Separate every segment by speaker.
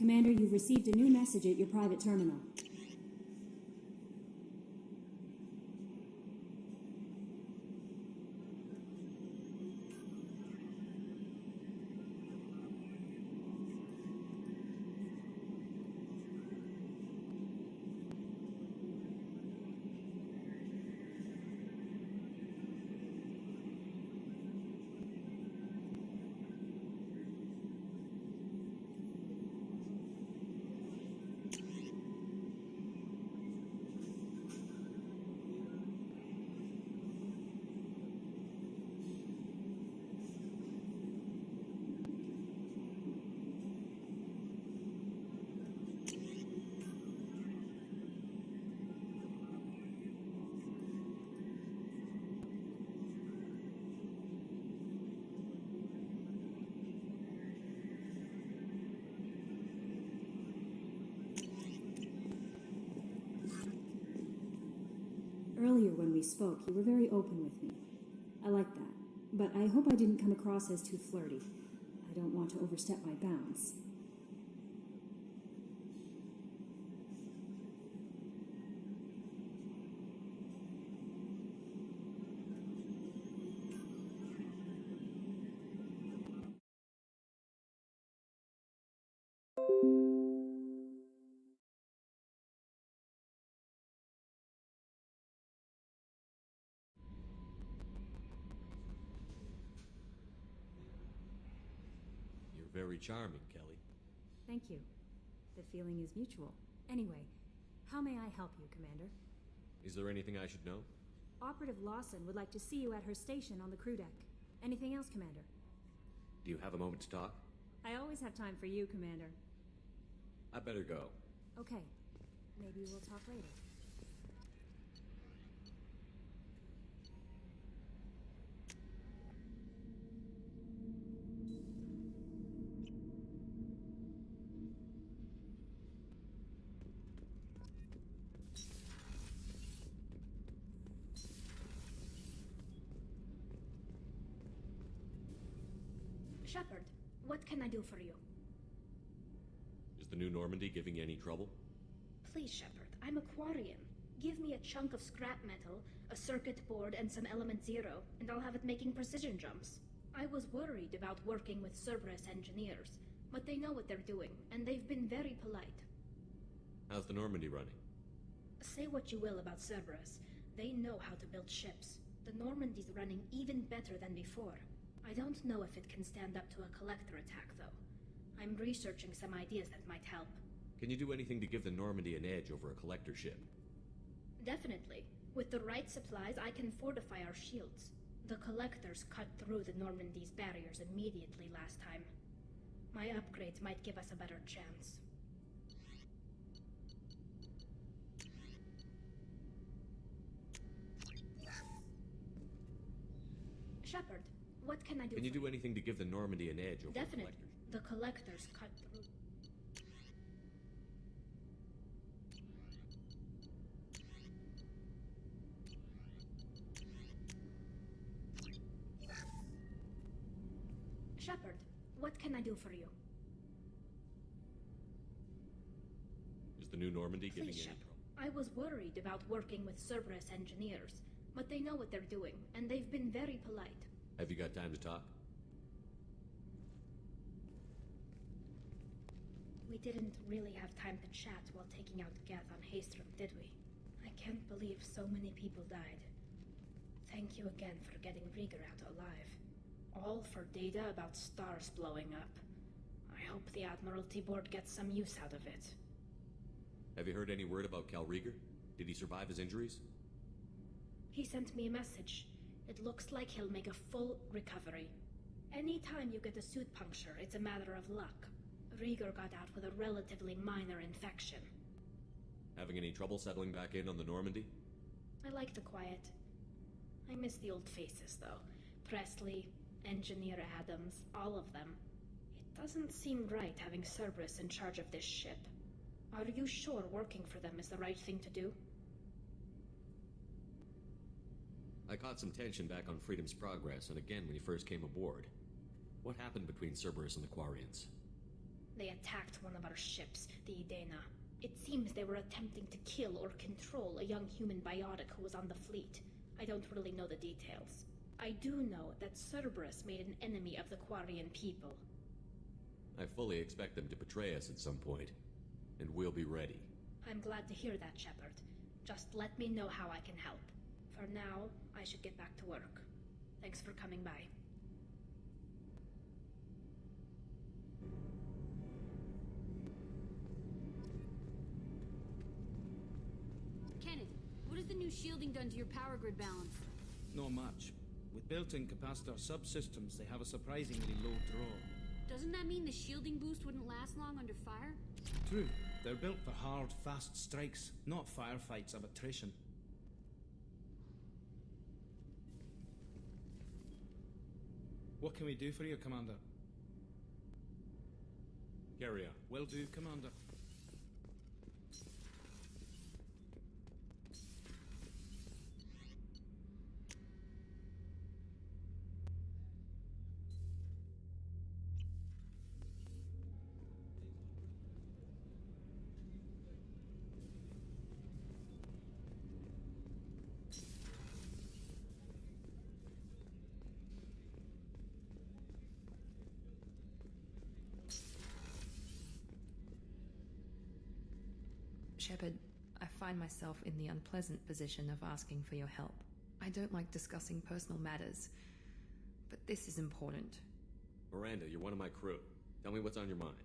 Speaker 1: Commander, you've received a new message at your private terminal. Earlier when we spoke, you were very open with me. I like that. But I hope I didn't come across as too flirty. I don't want to overstep my bounds.
Speaker 2: Very charming, Kelly.
Speaker 1: Thank you. The feeling is mutual. Anyway, how may I help you, Commander?
Speaker 2: Is there anything I should know?
Speaker 1: Operative Lawson would like to see you at her station on the crew deck. Anything else, Commander?
Speaker 2: Do you have a moment to talk?
Speaker 1: I always have time for you, Commander.
Speaker 2: I better go.
Speaker 1: Okay. Maybe we'll talk later.
Speaker 3: Shepard, what can I do for you?
Speaker 2: Is the new Normandy giving you any trouble?
Speaker 3: Please, Shepard, I'm a Quarian. Give me a chunk of scrap metal, a circuit board, and some element zero, and I'll have it making precision jumps. I was worried about working with Cerberus engineers, but they know what they're doing, and they've been very polite.
Speaker 2: How's the Normandy running?
Speaker 3: Say what you will about Cerberus, they know how to build ships. The Normandy's running even better than before. I don't know if it can stand up to a collector attack, though. I'm researching some ideas that might help.
Speaker 2: Can you do anything to give the Normandy an edge over a collector ship?
Speaker 3: Definitely. With the right supplies, I can fortify our shields. The collectors cut through the Normandy's barriers immediately last time. My upgrades might give us a better chance. Shepard, what can I do?
Speaker 2: Can you do anything to give the Normandy an edge over
Speaker 3: Definitely.
Speaker 2: the collectors?
Speaker 3: The collectors cut through. Shepard, what can I do for you?
Speaker 2: Is the new Normandy giving
Speaker 3: Please,
Speaker 2: you any
Speaker 3: Shepard.
Speaker 2: trouble?
Speaker 3: I was worried about working with Cerberus engineers, but they know what they're doing, and they've been very polite.
Speaker 2: Have you got time to talk?
Speaker 3: We didn't really have time to chat while taking out Geth on Haestrom, did we? I can't believe so many people died. Thank you again for getting Rieger out alive. All for data about stars blowing up. I hope the Admiralty Board gets some use out of it.
Speaker 2: Have you heard any word about Cal Rieger? Did he survive his injuries?
Speaker 3: He sent me a message. It looks like he'll make a full recovery. Anytime you get a suit puncture, it's a matter of luck. Rieger got out with a relatively minor infection.
Speaker 2: Having any trouble settling back in on the Normandy?
Speaker 3: I like the quiet. I miss the old faces, though. Presley, Engineer Adams, all of them. It doesn't seem right having Cerberus in charge of this ship. Are you sure working for them is the right thing to do?
Speaker 2: I caught some tension back on Freedom's Progress, and again when he first came aboard. What happened between Cerberus and the Quarians?
Speaker 3: They attacked one of our ships, the Idena. It seems they were attempting to kill or control a young human biotic who was on the fleet. I don't really know the details. I do know that Cerberus made an enemy of the Quarian people.
Speaker 2: I fully expect them to betray us at some point, and we'll be ready.
Speaker 3: I'm glad to hear that, Shepard. Just let me know how I can help. For now, I should get back to work. Thanks for coming by.
Speaker 4: Kenneth, what has the new shielding done to your power grid balance?
Speaker 5: Not much. With built-in capacitor subsystems, they have a surprisingly low draw.
Speaker 4: Doesn't that mean the shielding boost wouldn't last long under fire?
Speaker 5: True. They're built for hard, fast strikes, not firefights of attrition. What can we do for you, Commander?
Speaker 2: Carry on.
Speaker 5: Will do, Commander.
Speaker 6: Shepard, I find myself in the unpleasant position of asking for your help. I don't like discussing personal matters, but this is important.
Speaker 2: Miranda, you're one of my crew. Tell me what's on your mind.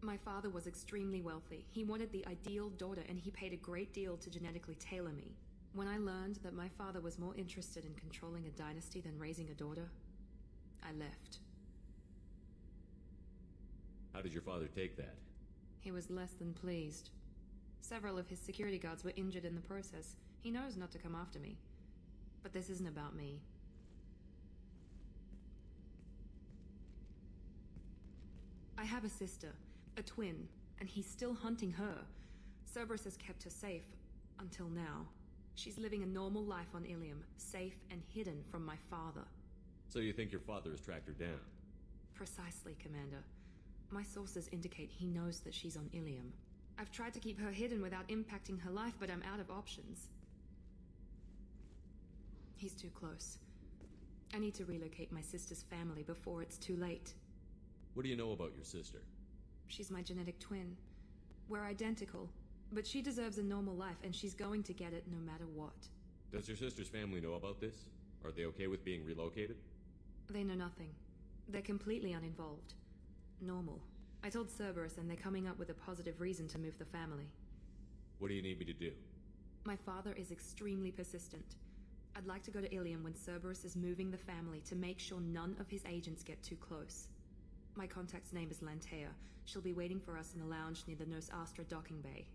Speaker 6: My father was extremely wealthy. He wanted the ideal daughter, and he paid a great deal to genetically tailor me. When I learned that my father was more interested in controlling a dynasty than raising a daughter, I left.
Speaker 2: How did your father take that?
Speaker 6: He was less than pleased. Several of his security guards were injured in the process. He knows not to come after me. But this isn't about me. I have a sister, a twin, and he's still hunting her. Cerberus has kept her safe, until now. She's living a normal life on Ilium, safe and hidden from my father.
Speaker 2: So you think your father has tracked her down?
Speaker 6: Precisely, Commander. My sources indicate he knows that she's on Ilium. I've tried to keep her hidden without impacting her life, but I'm out of options. He's too close. I need to relocate my sister's family before it's too late.
Speaker 2: What do you know about your sister?
Speaker 6: She's my genetic twin. We're identical, but she deserves a normal life, and she's going to get it no matter what.
Speaker 2: Does your sister's family know about this? Are they okay with being relocated?
Speaker 6: They know nothing. They're completely uninvolved. Normal. I told Cerberus, and they're coming up with a positive reason to move the family.
Speaker 2: What do you need me to do?
Speaker 6: My father is extremely persistent. I'd like to go to Ilium when Cerberus is moving the family to make sure none of his agents get too close. My contact's name is Lantea. She'll be waiting for us in a lounge near the Nos Astra docking bay.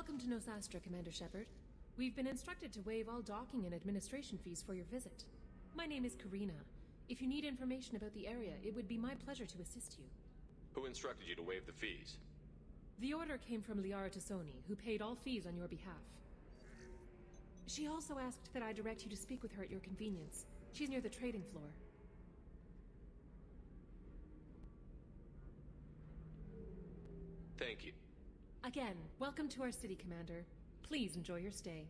Speaker 7: Welcome to Nosastra, Commander Shepard. We've been instructed to waive all docking and administration fees for your visit. My name is Karina. If you need information about the area, it would be my pleasure to assist you.
Speaker 2: Who instructed you to waive the fees?
Speaker 7: The order came from Liara Tassoni, who paid all fees on your behalf. She also asked that I direct you to speak with her at your convenience. She's near the trading floor.
Speaker 2: Thank you.
Speaker 7: Again, welcome to our city, Commander. Please enjoy your stay.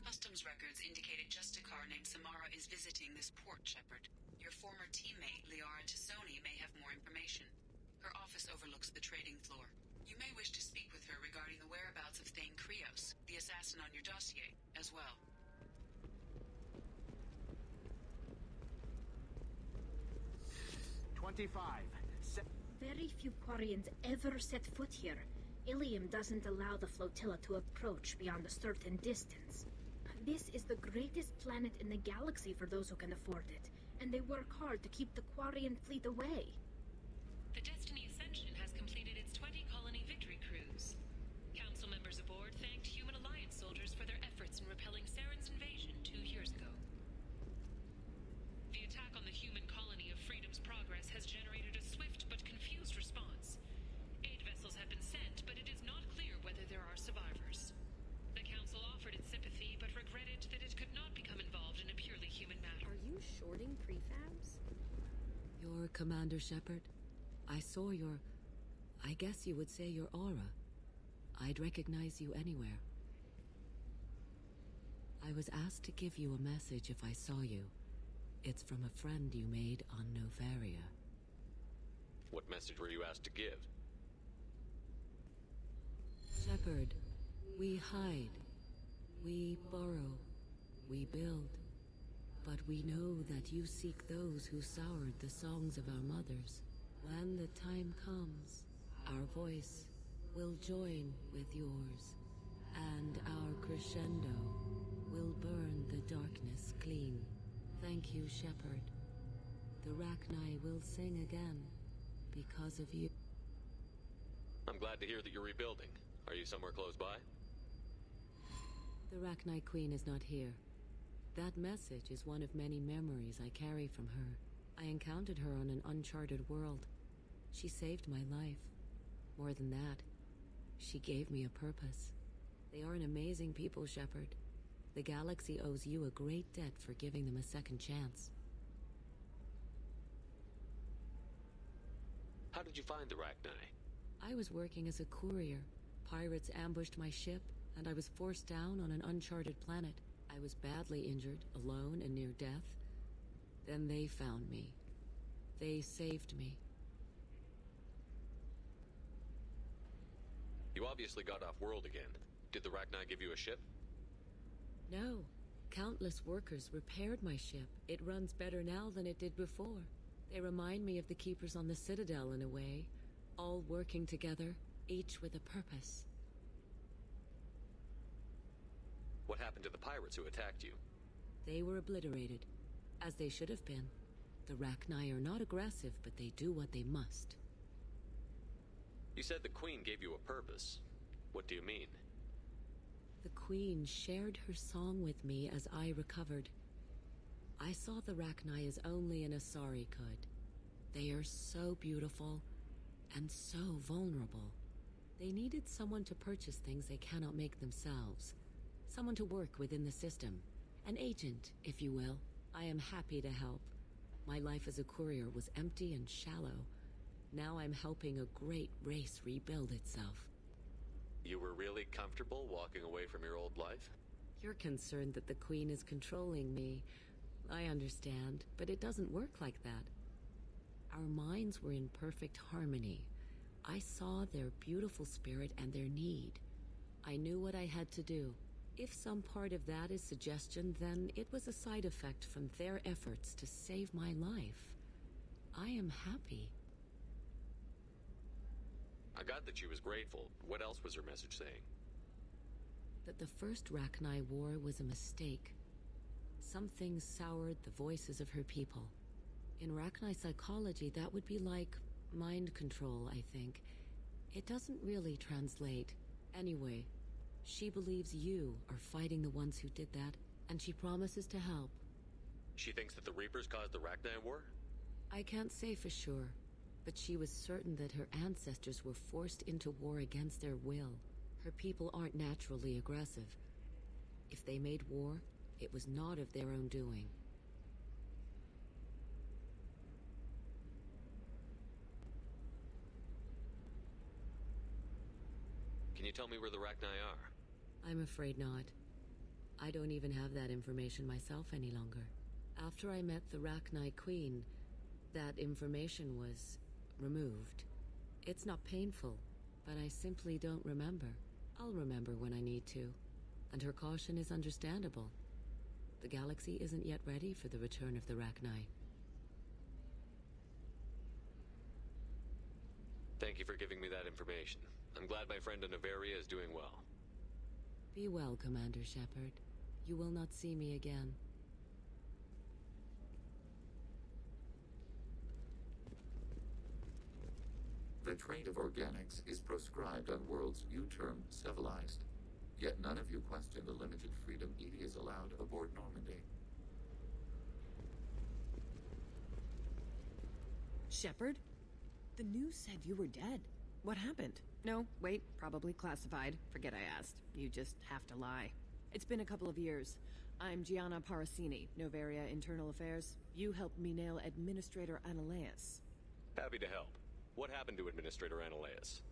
Speaker 8: Customs records indicated just a car named Samara is visiting this port, Shepard. Your former teammate, Liara Tassoni, may have more information. Her office overlooks the trading floor. You may wish to speak with her regarding the whereabouts of Thane Krios, the assassin on your dossier, as well.
Speaker 3: Very few Quarians ever set foot here. Ilium doesn't allow the flotilla to approach beyond a certain distance. This is the greatest planet in the galaxy for those who can afford it, and they work hard to keep the Quarian fleet away.
Speaker 9: The Destiny Ascension has completed its 20-colony victory cruise. Council members aboard thanked Human Alliance soldiers for their efforts in repelling Saren's invasion 2 years ago. The attack on the human colony of Freedom's Progress has generated a swift but confused response. 8 vessels have been sent, but it is not clear whether there are survivors. The Council offered its sympathy, but regretted that it could not become involved in a purely human matter.
Speaker 10: Are you shorting prefabs?
Speaker 11: You're Commander Shepard. I saw your... I guess you would say your aura. I'd recognize you anywhere. I was asked to give you a message if I saw you. It's from a friend you made on Novaria.
Speaker 2: What message were you asked to give?
Speaker 11: Shepard, we hide. We borrow. We build. But we know that you seek those who soured the songs of our mothers. When the time comes, our voice will join with yours, and our crescendo will burn the darkness clean. Thank you, Shepard. The Rachni will sing again because of you.
Speaker 2: I'm glad to hear that you're rebuilding. Are you somewhere close by?
Speaker 11: The Rachni Queen is not here. That message is one of many memories I carry from her. I encountered her on an uncharted world. She saved my life. More than that, she gave me a purpose. They are an amazing people, Shepard. The galaxy owes you a great debt for giving them a second chance.
Speaker 2: How did you find the Rachni?
Speaker 11: I was working as a courier. Pirates ambushed my ship, and I was forced down on an uncharted planet. I was badly injured, alone and near death. Then they found me. They saved me.
Speaker 2: You obviously got off world again. Did the Rachni give you a ship?
Speaker 11: No. Countless workers repaired my ship. It runs better now than it did before. They remind me of the Keepers on the Citadel in a way, all working together, each with a purpose.
Speaker 2: What happened to the pirates who attacked you?
Speaker 11: They were obliterated, as they should have been. The Rachni are not aggressive, but they do what they must.
Speaker 2: You said the Queen gave you a purpose. What do you mean?
Speaker 11: The Queen shared her song with me as I recovered. I saw the Rachni as only an Asari could. They are so beautiful and so vulnerable. They needed someone to purchase things they cannot make themselves. Someone to work within the system. An agent, if you will. I am happy to help. My life as a courier was empty and shallow. Now I'm helping a great race rebuild itself.
Speaker 2: You were really comfortable walking away from your old life?
Speaker 11: You're concerned that the Queen is controlling me. I understand, but it doesn't work like that. Our minds were in perfect harmony. I saw their beautiful spirit and their need. I knew what I had to do. If some part of that is suggestion, then it was a side effect from their efforts to save my life. I am happy.
Speaker 2: I got that she was grateful. What else was her message saying?
Speaker 11: That the first Rachni war was a mistake. Something soured the voices of her people. In Rachni psychology, that would be like mind control, I think. It doesn't really translate. Anyway, she believes you are fighting the ones who did that, and she promises to help.
Speaker 2: She thinks that the Reapers caused the Rachni War?
Speaker 11: I can't say for sure, but she was certain that her ancestors were forced into war against their will. Her people aren't naturally aggressive. If they made war, it was not of their own doing.
Speaker 2: Can you tell me where the Rachni are?
Speaker 11: I'm afraid not. I don't even have that information myself any longer. After I met the Rachni Queen, that information was removed. It's not painful, but I simply don't remember. I'll remember when I need to, and her caution is understandable. The galaxy isn't yet ready for the return of the Rachni.
Speaker 2: Thank you for giving me that information. I'm glad my friend in Noveria is doing well.
Speaker 11: Be well, Commander Shepard. You will not see me again.
Speaker 12: The trade of organics is proscribed on worlds you term civilized. Yet none of you question the limited freedom EDI is allowed aboard Normandy.
Speaker 13: Shepard? The news said you were dead. What happened? No, wait, probably classified. Forget I asked. You just have to lie. It's been a couple of years. I'm Gianna Parasini, Noveria Internal Affairs. You helped me nail Administrator Analaeus.
Speaker 2: Happy to help. What happened to Administrator Analaeus?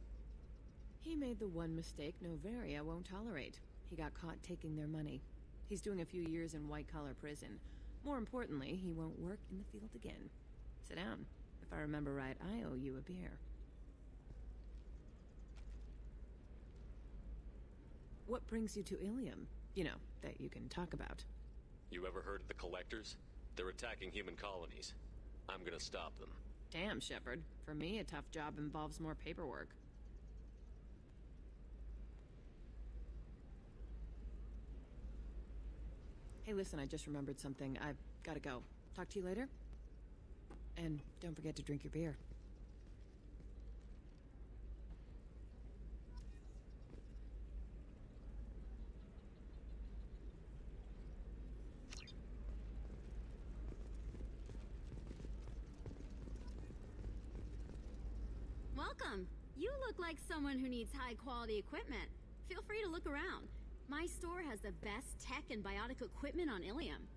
Speaker 13: He made the one mistake Noveria won't tolerate. He got caught taking their money. He's doing a few years in white-collar prison. More importantly, he won't work in the field again. Sit down. If I remember right, I owe you a beer. What brings you to Ilium? You know, that you can talk about.
Speaker 2: You ever heard of the Collectors? They're attacking human colonies. I'm gonna stop them.
Speaker 13: Damn, Shepard. For me, a tough job involves more paperwork. Hey, listen, I just remembered something. I've gotta go. Talk to you later? And don't forget to drink your beer.
Speaker 4: Welcome. You look like someone who needs high-quality equipment. Feel free to look around. My store has the best tech and biotic equipment on Ilium.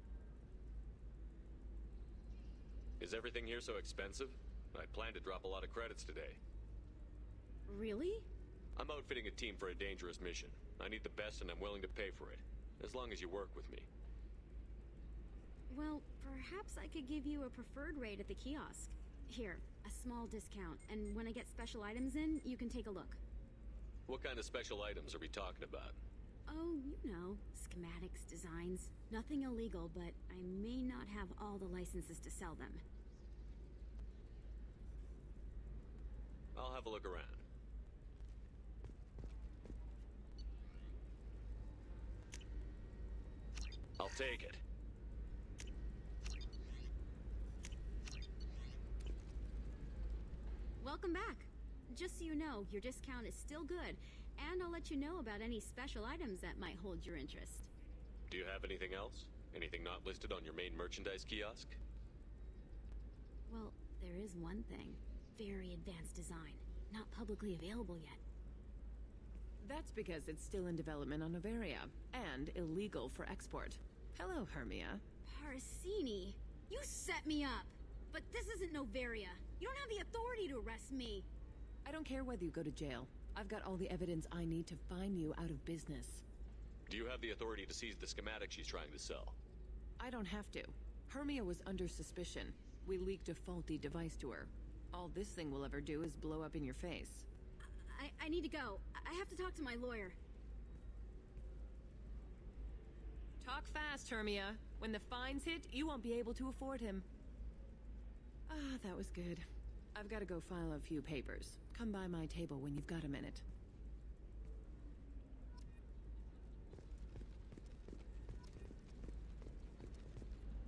Speaker 2: Is everything here so expensive? I plan to drop a lot of credits today.
Speaker 4: Really?
Speaker 2: I'm outfitting a team for a dangerous mission. I need the best and I'm willing to pay for it, as long as you work with me.
Speaker 4: Well, perhaps I could give you a preferred rate at the kiosk. Here, a small discount, and when I get special items in, you can take a look.
Speaker 2: What kind of special items are we talking about?
Speaker 4: Oh, you know, schematics, designs. Nothing illegal, but I may not have all the licenses to sell them.
Speaker 2: I'll have a look around. I'll take it.
Speaker 4: Welcome back. Just so you know, your discount is still good, and I'll let you know about any special items that might hold your interest.
Speaker 2: Do you have anything else? Anything not listed on your main merchandise kiosk?
Speaker 4: Well, there is one thing. Very advanced design. Not publicly available yet.
Speaker 13: That's because it's still in development on Noveria, and illegal for export. Hello, Hermia.
Speaker 4: Parasini, you set me up! But this isn't Noveria. You don't have the authority to arrest me.
Speaker 13: I don't care whether you go to jail. I've got all the evidence I need to find you out of business.
Speaker 2: Do you have the authority to seize the schematic she's trying to sell?
Speaker 13: I don't have to. Hermia was under suspicion. We leaked a faulty device to her. All this thing will ever do is blow up in your face.
Speaker 4: I need to go. I have to talk to my lawyer.
Speaker 13: Talk fast, Hermia. When the fines hit, you won't be able to afford him. Ah, that was good. I've got to go file a few papers. Come by my table when you've got a minute.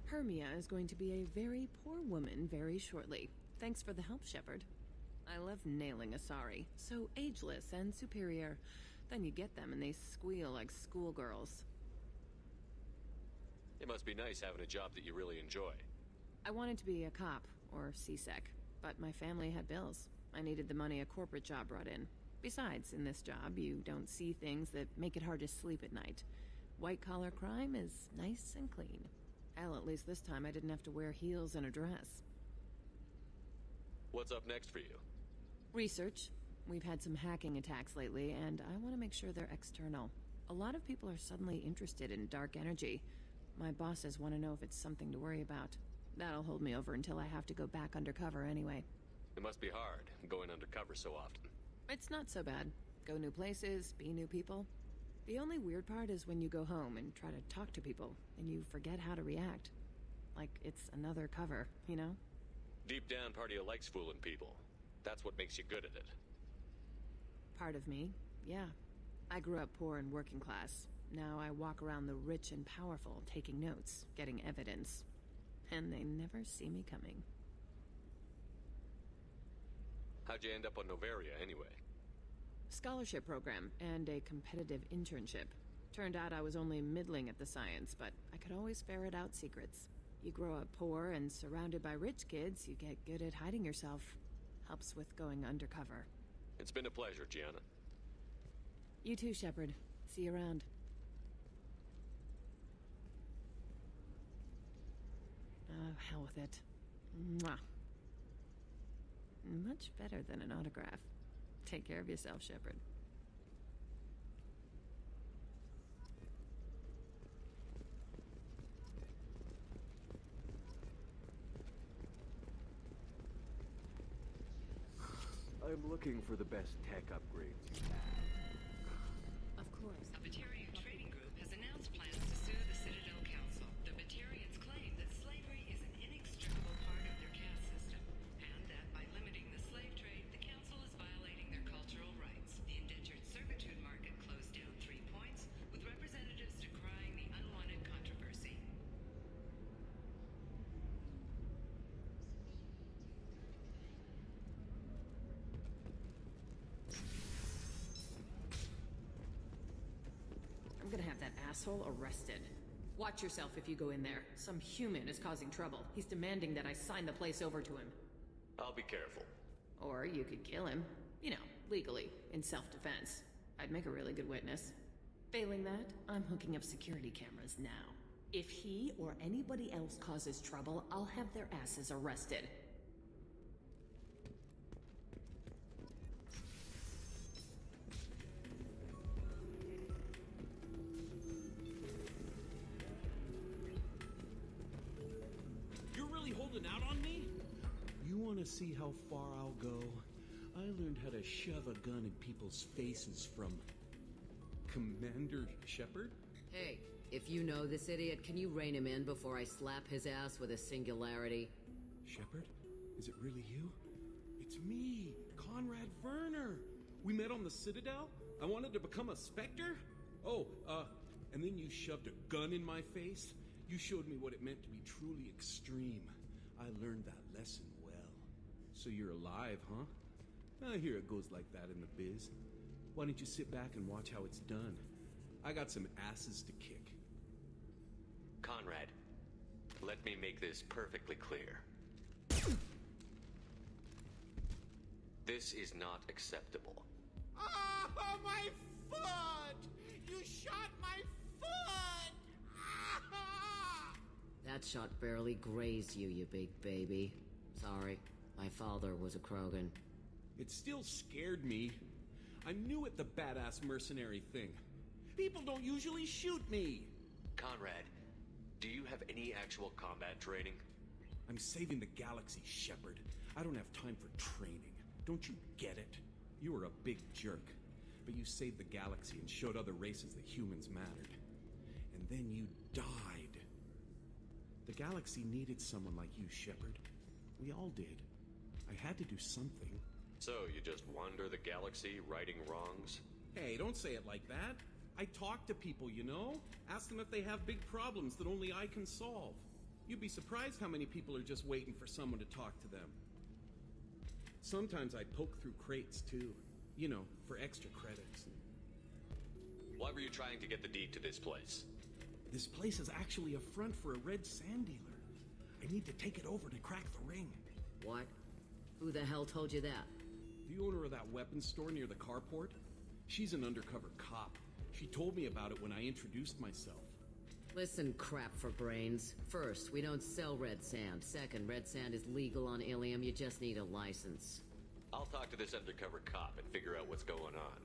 Speaker 13: Hermia is going to be a very poor woman very shortly. Thanks for the help, Shepard. I love nailing Asari. So ageless and superior. Then you get them and they squeal like schoolgirls.
Speaker 2: It must be nice having a job that you really enjoy.
Speaker 13: I wanted to be a cop, or CSEC, but my family had bills. I needed the money a corporate job brought in. Besides, in this job, you don't see things that make it hard to sleep at night. White-collar crime is nice and clean. Hell, at least this time I didn't have to wear heels and a dress.
Speaker 2: What's up next for you?
Speaker 13: Research. We've had some hacking attacks lately, and I want to make sure they're external. A lot of people are suddenly interested in dark energy. My bosses want to know if it's something to worry about. That'll hold me over until I have to go back undercover anyway.
Speaker 2: It must be hard, going undercover so often.
Speaker 13: It's not so bad. Go new places, be new people. The only weird part is when you go home and try to talk to people, and you forget how to react. Like it's another cover, you know?
Speaker 2: Deep down, part of you likes fooling people. That's what makes you good at it.
Speaker 13: Part of me, yeah. I grew up poor and working class. Now I walk around the rich and powerful, taking notes, getting evidence. And they never see me coming.
Speaker 2: How'd you end up on Noveria, anyway?
Speaker 13: Scholarship program and a competitive internship. Turned out I was only middling at the science, but I could always ferret out secrets. You grow up poor and surrounded by rich kids, you get good at hiding yourself. Helps with going undercover.
Speaker 2: It's been a pleasure, Gianna.
Speaker 13: You too, Shepard. See you around. Oh, hell with it. Mwah. Much better than an autograph. Take care of yourself, Shepard.
Speaker 14: I'm looking for the best tech upgrades you have.
Speaker 13: Of course.
Speaker 8: A Batarian trading group has announced plans to sue the Citadel Council. The Batarians claim that slavery is an inextricable part of their caste system, and that by limiting the slave trade, the council is violating their cultural rights. The indentured servitude market closed down 3 points, with representatives decrying the unwanted controversy.
Speaker 13: I'm gonna have that asshole arrested. Watch yourself if you go in there. Some human is causing trouble. He's demanding that I sign the place over to him.
Speaker 2: I'll be careful.
Speaker 13: Or you could kill him. You know, legally, in self-defense. I'd make a really good witness. Failing that, I'm hooking up security cameras now. If he or anybody else causes trouble, I'll have their asses arrested.
Speaker 15: You're really holding out on me? You want to see how far I'll go? I learned how to shove a gun in people's faces from Commander Shepard?
Speaker 11: Hey, if you know this idiot, can you rein him in before I slap his ass with a singularity?
Speaker 15: Shepard? Is it really you? It's me, Conrad Werner. We met on the Citadel. I wanted to become a Spectre. Oh, and then you shoved a gun in my face. You showed me what it meant to be truly extreme. I learned that lesson well. So you're alive, huh? I hear it goes like that in the biz. Why don't you sit back and watch how it's done? I got some asses to kick.
Speaker 2: Conrad, let me make this perfectly clear. This is not acceptable.
Speaker 15: Oh, my foot! You shot my foot!
Speaker 11: That shot barely grazed you, you big baby. Sorry, my father was a Krogan.
Speaker 15: It still scared me. I'm new at the badass mercenary thing. People don't usually shoot me.
Speaker 2: Conrad, do you have any actual combat training?
Speaker 15: I'm saving the galaxy, Shepard. I don't have time for training. Don't you get it? You were a big jerk, but you saved the galaxy and showed other races that humans mattered. And then you died. The galaxy needed someone like you, Shepard. We all did. I had to do something.
Speaker 2: So, you just wander the galaxy, righting wrongs?
Speaker 15: Hey, don't say it like that. I talk to people, you know? Ask them if they have big problems that only I can solve. You'd be surprised how many people are just waiting for someone to talk to them. Sometimes I poke through crates too. You know, for extra credits.
Speaker 2: Why were you trying to get the deed to this place?
Speaker 15: This place is actually a front for a red sand dealer. I need to take it over to crack the ring.
Speaker 11: What? Who the hell told you that?
Speaker 15: The owner of that weapons store near the carport? She's an undercover cop. She told me about it when I introduced myself.
Speaker 11: Listen, crap for brains. First, we don't sell red sand. Second, red sand is legal on Ilium. You just need a license.
Speaker 2: I'll talk to this undercover cop and figure out what's going on.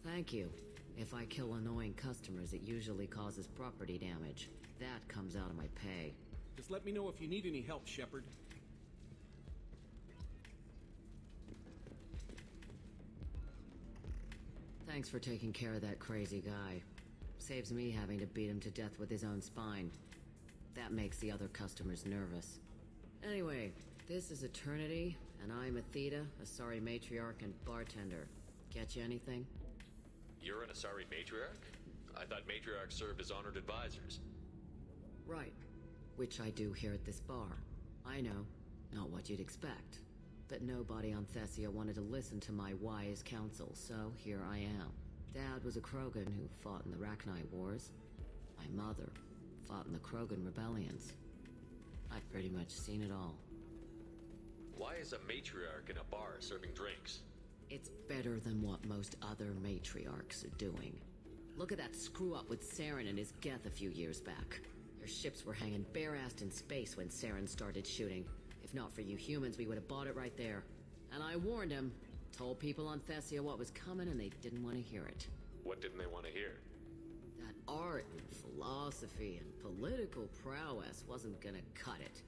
Speaker 11: Thank you. If I kill annoying customers, it usually causes property damage. That comes out of my pay.
Speaker 15: Just let me know if you need any help, Shepard.
Speaker 11: Thanks for taking care of that crazy guy. Saves me having to beat him to death with his own spine. That makes the other customers nervous. Anyway, this is Eternity, and I'm Athena, Asari matriarch and bartender. Get you anything?
Speaker 2: You're an Asari matriarch? I thought matriarchs served as honored advisors.
Speaker 11: Right. Which I do here at this bar. I know, not what you'd expect. But nobody on Thessia wanted to listen to my wise counsel, so here I am. Dad was a Krogan who fought in the Rachni Wars. My mother fought in the Krogan rebellions. I've pretty much seen it all.
Speaker 2: Why is a matriarch in a bar serving drinks?
Speaker 11: It's better than what most other matriarchs are doing. Look at that screw-up with Saren and his Geth a few years back. Their ships were hanging bare-assed in space when Saren started shooting. If not for you humans, we would have bought it right there. And I warned him. Told people on Thessia what was coming and they didn't want to hear it.
Speaker 2: What didn't they want to hear?
Speaker 11: That art and philosophy and political prowess wasn't gonna cut it.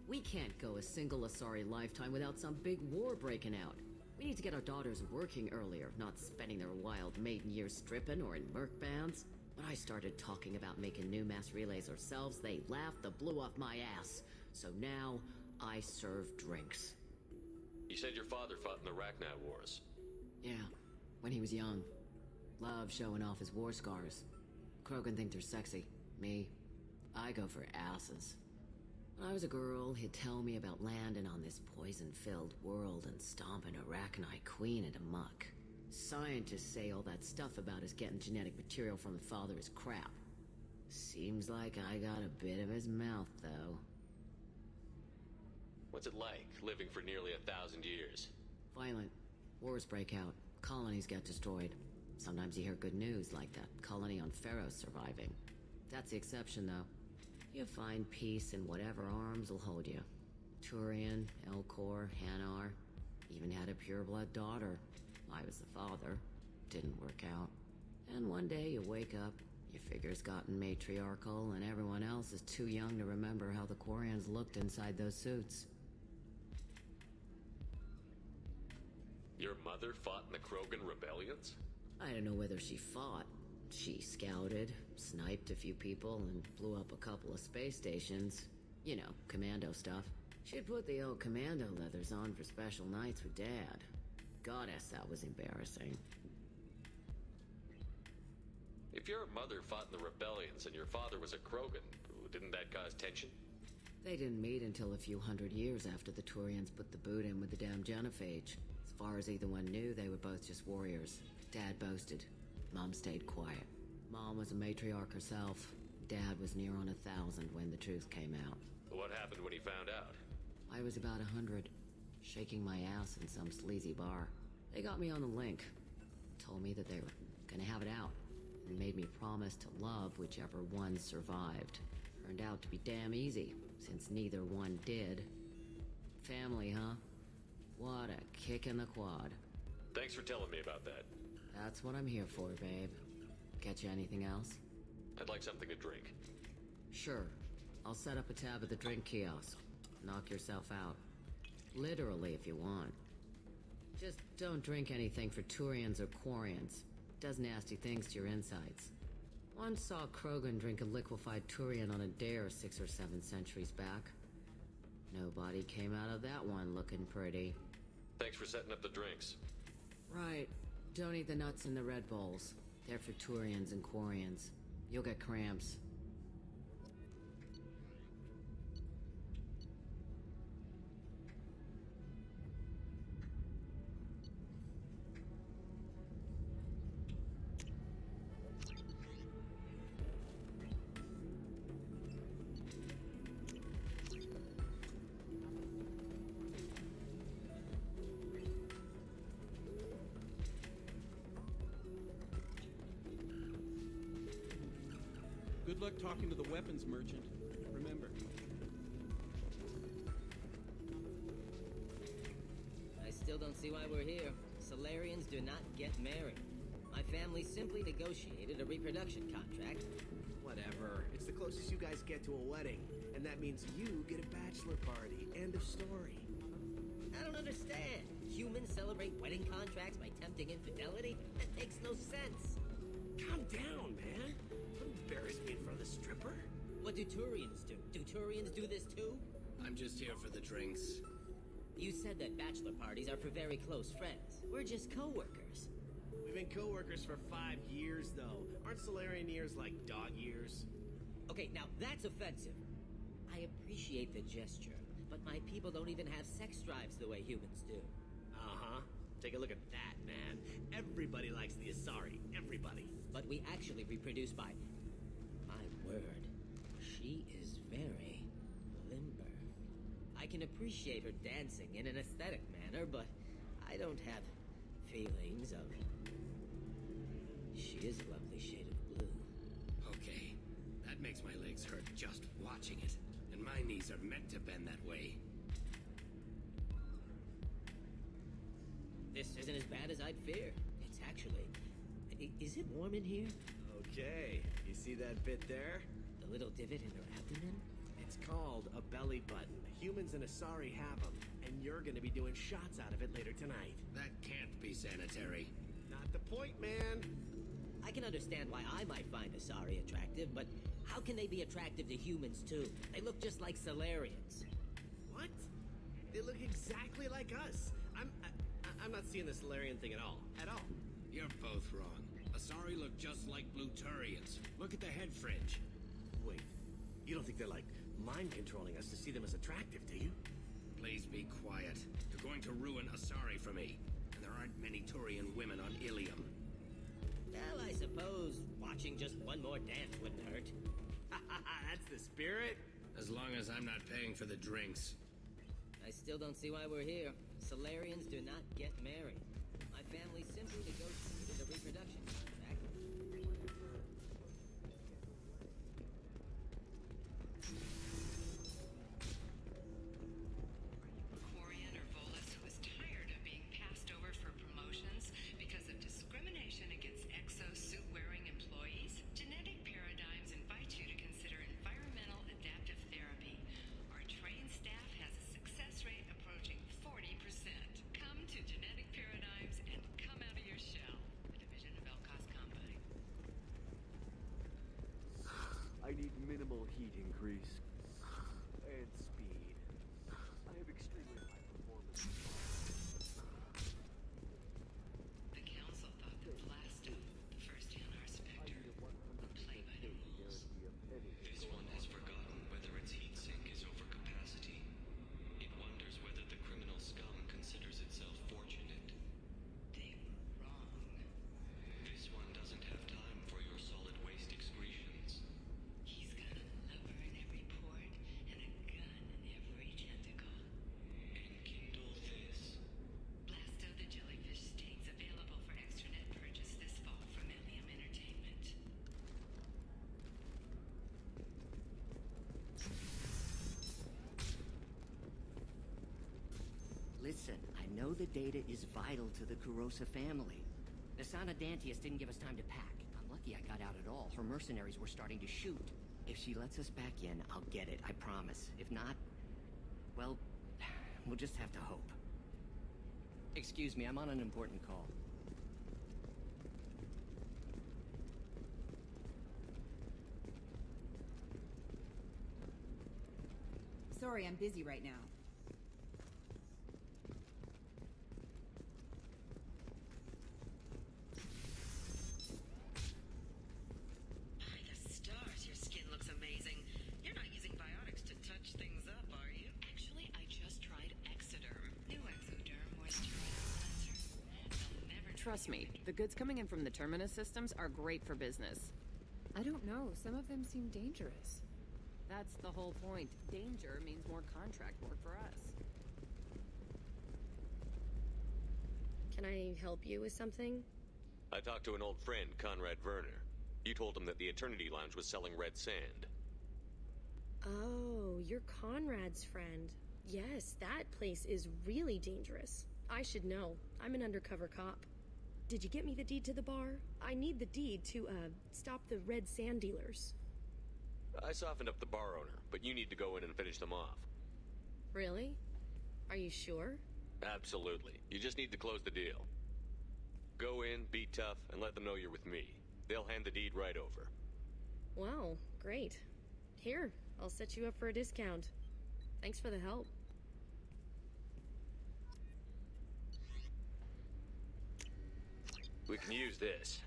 Speaker 11: We can't go a single Asari lifetime without some big war breaking out. We need to get our daughters working earlier, not spending their wild maiden years stripping or in merc bands. When I started talking about making new mass relays ourselves, they laughed the blue off my ass. So now, I serve drinks.
Speaker 2: You said your father fought in the Rachni Wars.
Speaker 11: Yeah, when he was young. Loved showing off his war scars. Krogan think they're sexy. Me, I go for asses. When I was a girl, he'd tell me about landing on this poison-filled world and stomping a Rachni queen into muck. Scientists say all that stuff about us getting genetic material from the father is crap. Seems like I got a bit of his mouth, though.
Speaker 2: What's it like, living for nearly 1,000 years?
Speaker 11: Violent. Wars break out. Colonies get destroyed. Sometimes you hear good news, like that colony on Pharaoh surviving. That's the exception, though. You find peace in whatever arms will hold you. Turian, Elcor, Hanar. Even had a pureblood daughter. I was the father. Didn't work out. And one day you wake up, your figure's gotten matriarchal, and everyone else is too young to remember how the Quarians looked inside those suits.
Speaker 2: Your mother fought in the Krogan rebellions?
Speaker 11: I don't know whether she fought. She scouted, sniped a few people, and blew up a couple of space stations. You know, commando stuff. She'd put the old commando leathers on for special nights with Dad. Goddess, that was embarrassing.
Speaker 2: If your mother fought in the rebellions and your father was a Krogan, didn't that cause tension?
Speaker 11: They didn't meet until a few hundred years after the Turians put the boot in with the damn Genophage. As far as either one knew, they were both just warriors. Dad boasted. Mom stayed quiet. Mom was a matriarch herself. Dad was near on 1,000 when the truth came out.
Speaker 2: What happened when he found out?
Speaker 11: I was about 100, shaking my ass in some sleazy bar. They got me on the link. Told me that they were gonna have it out, and made me promise to love whichever one survived. Turned out to be damn easy, since neither one did. Family, huh? What a kick in the quad.
Speaker 2: Thanks for telling me about that.
Speaker 11: That's what I'm here for, babe. Get you anything else?
Speaker 2: I'd like something to drink.
Speaker 11: Sure. I'll set up a tab at the drink kiosk. Knock yourself out. Literally, if you want. Just don't drink anything for Turians or Quarians. Does nasty things to your insides. Once saw Krogan drink a liquefied Turian on a dare 6 or 7 centuries back. Nobody came out of that one looking pretty.
Speaker 2: Thanks for setting up the drinks.
Speaker 11: Right. Don't eat the nuts in the Red Bowls. They're for Turians and Quarians. You'll get cramps.
Speaker 15: luck talking to the weapons merchant. Remember.
Speaker 16: I still don't see why we're here. Solarians do not get married. My family simply negotiated a reproduction contract.
Speaker 17: Whatever. It's the closest you guys get to a wedding. And that means you get a bachelor party. End of story.
Speaker 16: I don't understand. Humans celebrate wedding contracts by tempting infidelity? That makes no sense.
Speaker 17: Calm down, man. Don't embarrass me in front of the stripper.
Speaker 16: What do Turians do? Do Turians do this too?
Speaker 18: I'm just here for the drinks.
Speaker 16: You said that bachelor parties are for very close friends. We're just co-workers.
Speaker 17: We've been co-workers for 5 years, though. Aren't Solarian years like dog years?
Speaker 16: Okay, now that's offensive. I appreciate the gesture, but my people don't even have sex drives the way humans do.
Speaker 17: Uh-huh. Take a look at that, man. Everybody likes the Asari. Everybody.
Speaker 16: But we actually reproduce by... My word. She is very limber. I can appreciate her dancing in an aesthetic manner, but I don't have feelings of... She is a lovely shade of blue.
Speaker 18: Okay, that makes my legs hurt just watching it. And my knees are meant to bend that way.
Speaker 16: This isn't as bad as I'd fear. It's actually... Is it warm in here?
Speaker 17: Okay, you see that bit there?
Speaker 16: The little divot in her abdomen?
Speaker 17: It's called a belly button. Humans and Asari have them, and you're gonna be doing shots out of it later tonight.
Speaker 18: That can't be sanitary.
Speaker 17: Not the point, man.
Speaker 16: I can understand why I might find Asari attractive, but how can they be attractive to humans too? They look just like Solarians.
Speaker 17: What? They look exactly like us. I'm not seeing the Solarian thing at all. At all.
Speaker 18: You're both wrong. Asari look just like Blue Turians. Look at the head fringe.
Speaker 17: Wait, you don't think they're like mind controlling us to see them as attractive, do you?
Speaker 18: Please be quiet. You're going to ruin Asari for me. And there aren't many Turian women on Ilium.
Speaker 16: Well, I suppose watching just one more dance wouldn't hurt.
Speaker 17: That's the spirit.
Speaker 18: As long as I'm not paying for the drinks.
Speaker 16: I still don't see why we're here. Solarians do not get married. My family simply negotiated a reproduction contract.
Speaker 8: Quarian or Volus, who is tired of being passed over for promotions because of discrimination against exosuit-wearing employees, Genetic Paradigms invite you to consider environmental adaptive therapy. Our trained staff has a success rate approaching 40%. Come to Genetic Paradigms and come out of your shell. A division of Elkos Combine.
Speaker 14: I need minimal heat increase. And speed. I have extremely high performance.
Speaker 8: The council thought that Blasto, the first Yanar Spectre, would play by the rules.
Speaker 2: This one has forgotten whether its heat sink is over capacity. It wonders whether the criminal scum considers itself fortunate.
Speaker 8: They were wrong.
Speaker 2: This one doesn't have time for your solid waste excretions.
Speaker 8: He's got a lever in every port and a gun in every tentacle.
Speaker 2: Enkindle this.
Speaker 8: Blasto the Jellyfish Sting's available for extranet purchase this fall from Ilium Entertainment.
Speaker 16: Listen, I know the data is vital to the Kurosa family. Nasana Dantius didn't give us time to pack. I'm lucky I got out at all. Her mercenaries were starting to shoot. If she lets us back in, I'll get it, I promise. If not, well, we'll just have to hope. Excuse me, I'm on an important call.
Speaker 19: Sorry, I'm busy right now.
Speaker 8: By the stars, your skin looks amazing. You're not using biotics to touch things up, are you? Actually, I just tried Exoderm. New Exoderm moisturizing cleanser. They'll never
Speaker 13: Trust me, the goods coming in from the Terminus systems are great for business.
Speaker 7: I don't know. Some of them seem dangerous.
Speaker 13: That's the whole point. Danger means more contract work for us.
Speaker 10: Can I help you with something?
Speaker 2: I talked to an old friend, Conrad Werner.
Speaker 20: You told him that the Eternity Lounge was selling red sand.
Speaker 10: Oh, you're Conrad's friend. Yes, that place is really dangerous. I should know. I'm an undercover cop. Did you get me the deed to the bar? I need the deed to, stop the red sand dealers.
Speaker 20: I softened up the bar owner, but you need to go in and finish them off.
Speaker 10: Really? Are you sure?
Speaker 20: Absolutely. You just need to close the deal. Go in, be tough, and let them know you're with me. They'll hand the deed right over.
Speaker 10: Wow, great. Here, I'll set you up for a discount. Thanks for the help.
Speaker 20: We can use this.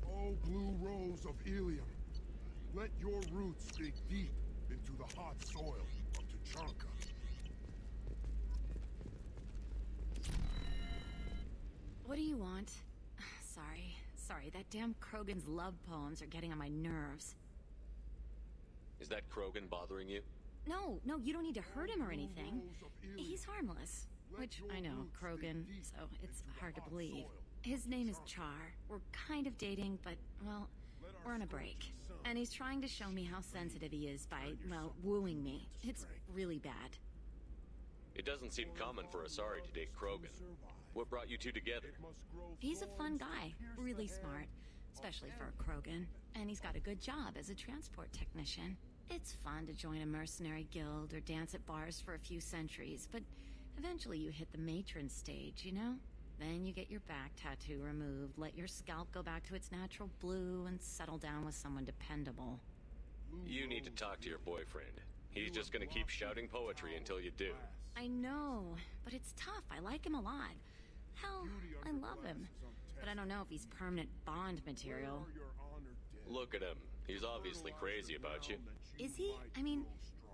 Speaker 21: Oh, blue rose of Ilium, let your roots dig deep into the hot soil of Tuchanka.
Speaker 22: What do you want? Sorry, that damn Krogan's love poems are getting on my nerves.
Speaker 20: Is that Krogan bothering you?
Speaker 22: No, you don't need to hurt him or anything. He's harmless. Which, I know, Krogan, so it's hard to believe. His name is Char. We're kind of dating, but, well, we're on a break. And he's trying to show me how sensitive he is by, well, wooing me. It's really bad.
Speaker 20: It doesn't seem common for Asari to date Krogan. What brought you two together?
Speaker 22: He's a fun guy, really smart, especially for a Krogan. And he's got a good job as a transport technician. It's fun to join a mercenary guild or dance at bars for a few centuries, but eventually you hit the matron stage, you know? Then you get your back tattoo removed, let your scalp go back to its natural blue, and settle down with someone dependable.
Speaker 20: You need to talk to your boyfriend. He's just gonna keep shouting poetry until you do.
Speaker 22: I know, but it's tough. I like him a lot. Hell, I love him. But I don't know if he's permanent Bond material.
Speaker 20: Look at him. He's obviously crazy about you.
Speaker 22: Is he? I mean,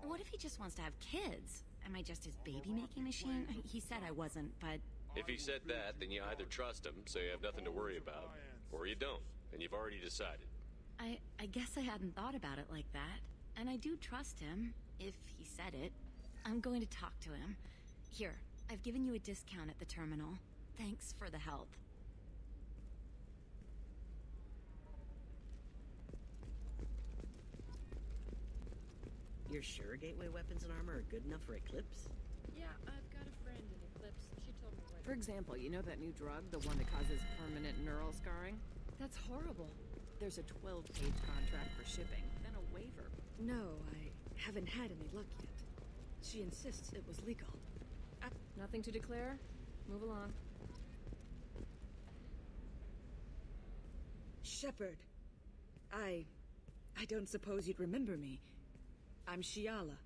Speaker 22: what if he just wants to have kids? Am I just his baby-making machine? He said I wasn't, but...
Speaker 20: If he said that, then you either trust him, so you have nothing to worry about, or you don't, and you've already decided.
Speaker 22: I guess I hadn't thought about it like that. And I do trust him, if he said it. I'm going to talk to him. Here, I've given you a discount at the terminal. Thanks for the help.
Speaker 23: You're sure gateway weapons and armor are good enough for Eclipse?
Speaker 7: Yeah, I've got a friend in Eclipse. She told me what...
Speaker 13: For example, you know that new drug, the one that causes permanent neural scarring? That's horrible. There's a 12-page contract for shipping, then a waiver.
Speaker 24: No, I haven't had any luck yet. She insists it was legal.
Speaker 7: Nothing to declare? Move along.
Speaker 24: Shepard. I don't suppose you'd remember me. I'm Shiala.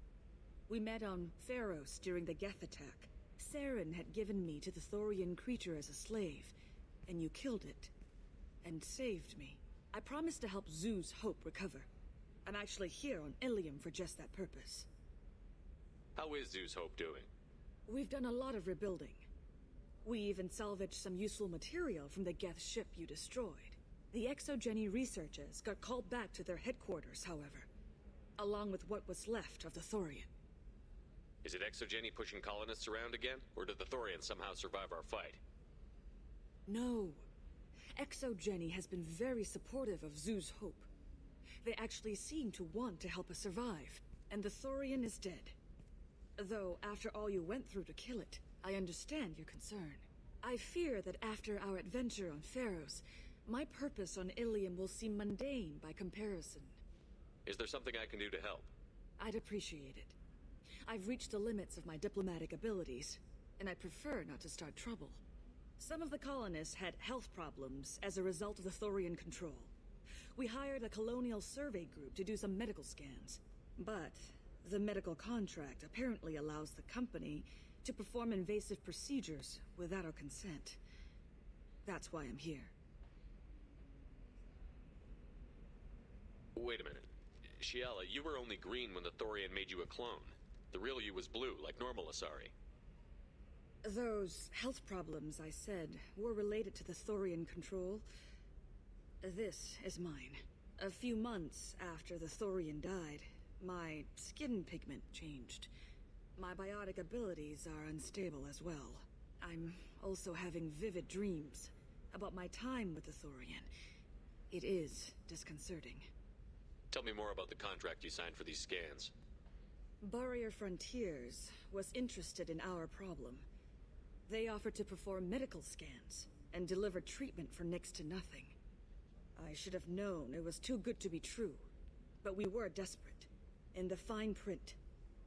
Speaker 24: We met on Pharos during the Geth attack. Saren had given me to the Thorian creature as a slave, and you killed it. And saved me. I promised to help Zeus Hope recover. I'm actually here on Ilium for just that purpose.
Speaker 20: How is Zeus Hope doing?
Speaker 24: We've done a lot of rebuilding. We even salvaged some useful material from the Geth ship you destroyed. The Exogeny researchers got called back to their headquarters, however, along with what was left of the Thorian.
Speaker 20: Is it Exogeny pushing colonists around again, or did the Thorians somehow survive our fight?
Speaker 24: No. Exogeny has been very supportive of Zeus Hope. They actually seem to want to help us survive, and the Thorian is dead. Though, after all you went through to kill it, I understand your concern. I fear that after our adventure on Pharos, my purpose on Ilium will seem mundane by comparison.
Speaker 20: Is there something I can do to help?
Speaker 24: I'd appreciate it. I've reached the limits of my diplomatic abilities, and I prefer not to start trouble. Some of the colonists had health problems as a result of the Thorian control. We hired a colonial survey group to do some medical scans, but the medical contract apparently allows the company to perform invasive procedures without our consent. That's why I'm here.
Speaker 20: Wait a minute. Shiala, you were only green when the Thorian made you a clone. The real you was blue, like normal Asari.
Speaker 24: Those health problems I said were related to the Thorian control. This is mine. A few months after the Thorian died, my skin pigment changed. My biotic abilities are unstable as well. I'm also having vivid dreams about my time with the Thorian. It is disconcerting.
Speaker 20: Tell me more about the contract you signed for these scans.
Speaker 24: Barrier Frontiers was interested in our problem. They offered to perform medical scans and deliver treatment for next to nothing. I should have known it was too good to be true, but we were desperate. In the fine print,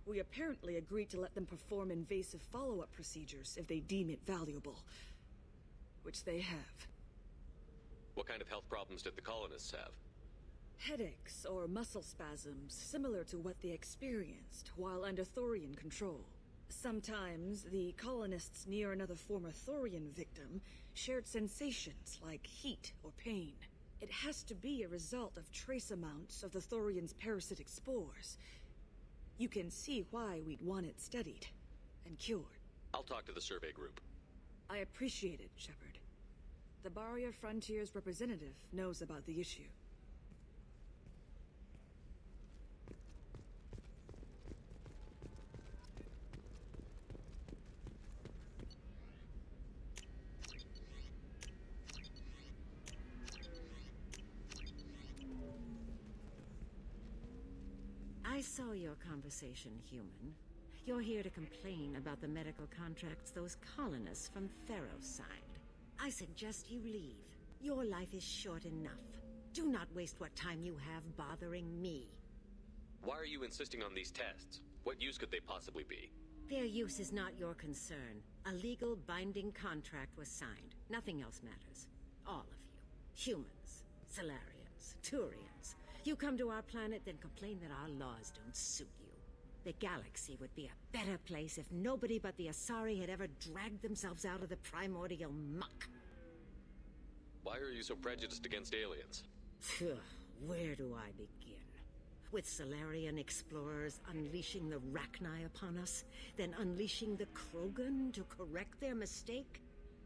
Speaker 24: we apparently agreed to let them perform invasive follow-up procedures if they deem it valuable. Which they have.
Speaker 20: What kind of health problems did the colonists have?
Speaker 24: Headaches or muscle spasms similar to what they experienced while under Thorian control. Sometimes the colonists near another former Thorian victim shared sensations like heat or pain. It has to be a result of trace amounts of the Thorian's parasitic spores. You can see why we'd want it studied and cured.
Speaker 20: I'll talk to the survey group.
Speaker 24: I appreciate it, Shepard. The Barrier Frontiers representative knows about the issue.
Speaker 1: I saw your conversation, human. You're here to complain about the medical contracts those colonists from Theros signed. I suggest you leave. Your life is short enough. Do not waste what time you have bothering me.
Speaker 20: Why are you insisting on these tests? What use could they possibly be?
Speaker 1: Their use is not your concern. A legal binding contract was signed. Nothing else matters. All of you. Humans, Salarians, Turians. You come to our planet, then complain that our laws don't suit you. The galaxy would be a better place if nobody but the Asari had ever dragged themselves out of the primordial muck.
Speaker 20: Why are you so prejudiced against aliens?
Speaker 1: Phew, where do I begin? With Salarian explorers unleashing the Rachni upon us, then unleashing the Krogan to correct their mistake?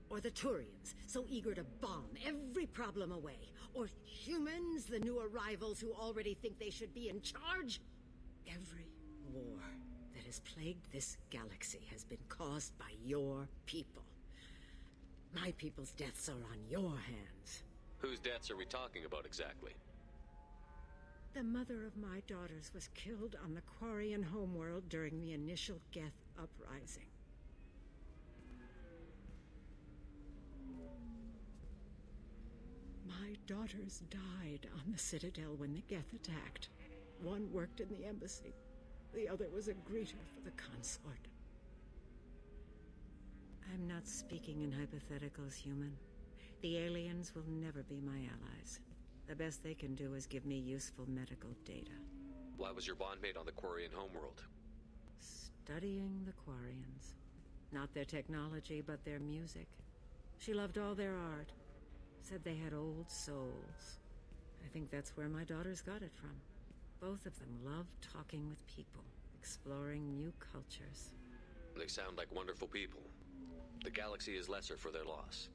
Speaker 1: Or the Turians, so eager to bomb every problem away? Or humans, the new arrivals who already think they should be in charge? Every war that has plagued this galaxy has been caused by your people. My people's deaths are on your hands.
Speaker 20: Whose deaths are we talking about exactly?
Speaker 1: The mother of my daughters was killed on the Quarian homeworld during the initial Geth uprising. My daughters died on the Citadel when the Geth attacked. One worked in the embassy. The other was a greeter for the consort. I'm not speaking in hypotheticals, human. The aliens will never be my allies. The best they can do is give me useful medical data.
Speaker 20: Why was your bondmate on the Quarian homeworld?
Speaker 1: Studying the Quarians. Not their technology, but their music. She loved all their art. Said they had old souls. I think that's where my daughters got it from. Both of them love talking with people, exploring new cultures.
Speaker 20: They sound like wonderful people. The galaxy is lesser for their loss.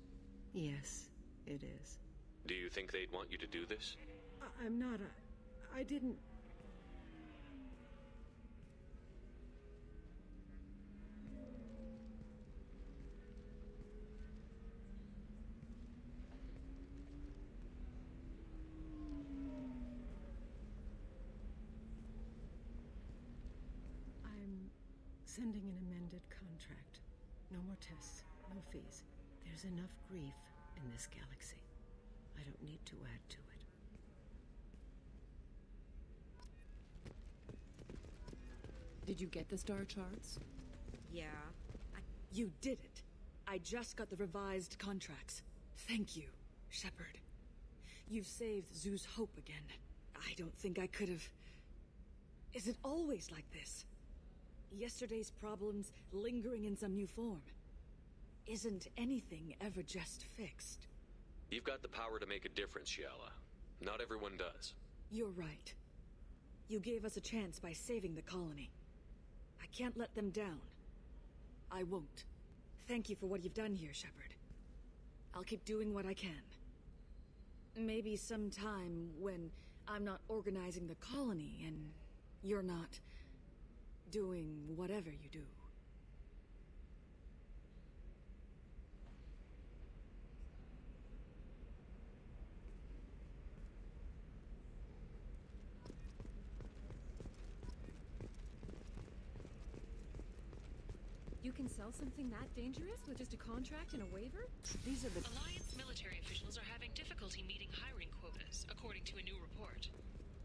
Speaker 1: Yes, it is.
Speaker 20: Do you think they'd want you to do this?
Speaker 1: I'm not I didn't... Sending an amended contract. No more tests, no fees. There's enough grief in this galaxy. I don't need to add to it.
Speaker 7: Did you get the star charts?
Speaker 24: Yeah. You did it. I just got the revised contracts. Thank you, Shepard. You've saved Zoo's hope again. I don't think I could have... Is it always like this? Yesterday's problems lingering in some new form. Isn't anything ever just fixed?
Speaker 20: You've got the power to make a difference, Shiala. Not everyone does.
Speaker 24: You're right. You gave us a chance by saving the colony. I can't let them down. I won't. Thank you for what you've done here, Shepard. I'll keep doing what I can. Maybe sometime when I'm not organizing the colony and you're not... doing whatever you do.
Speaker 7: You can sell something that dangerous with just a contract and a waiver? These are the...
Speaker 3: Alliance military officials are having difficulty meeting hiring quotas, according to a new report.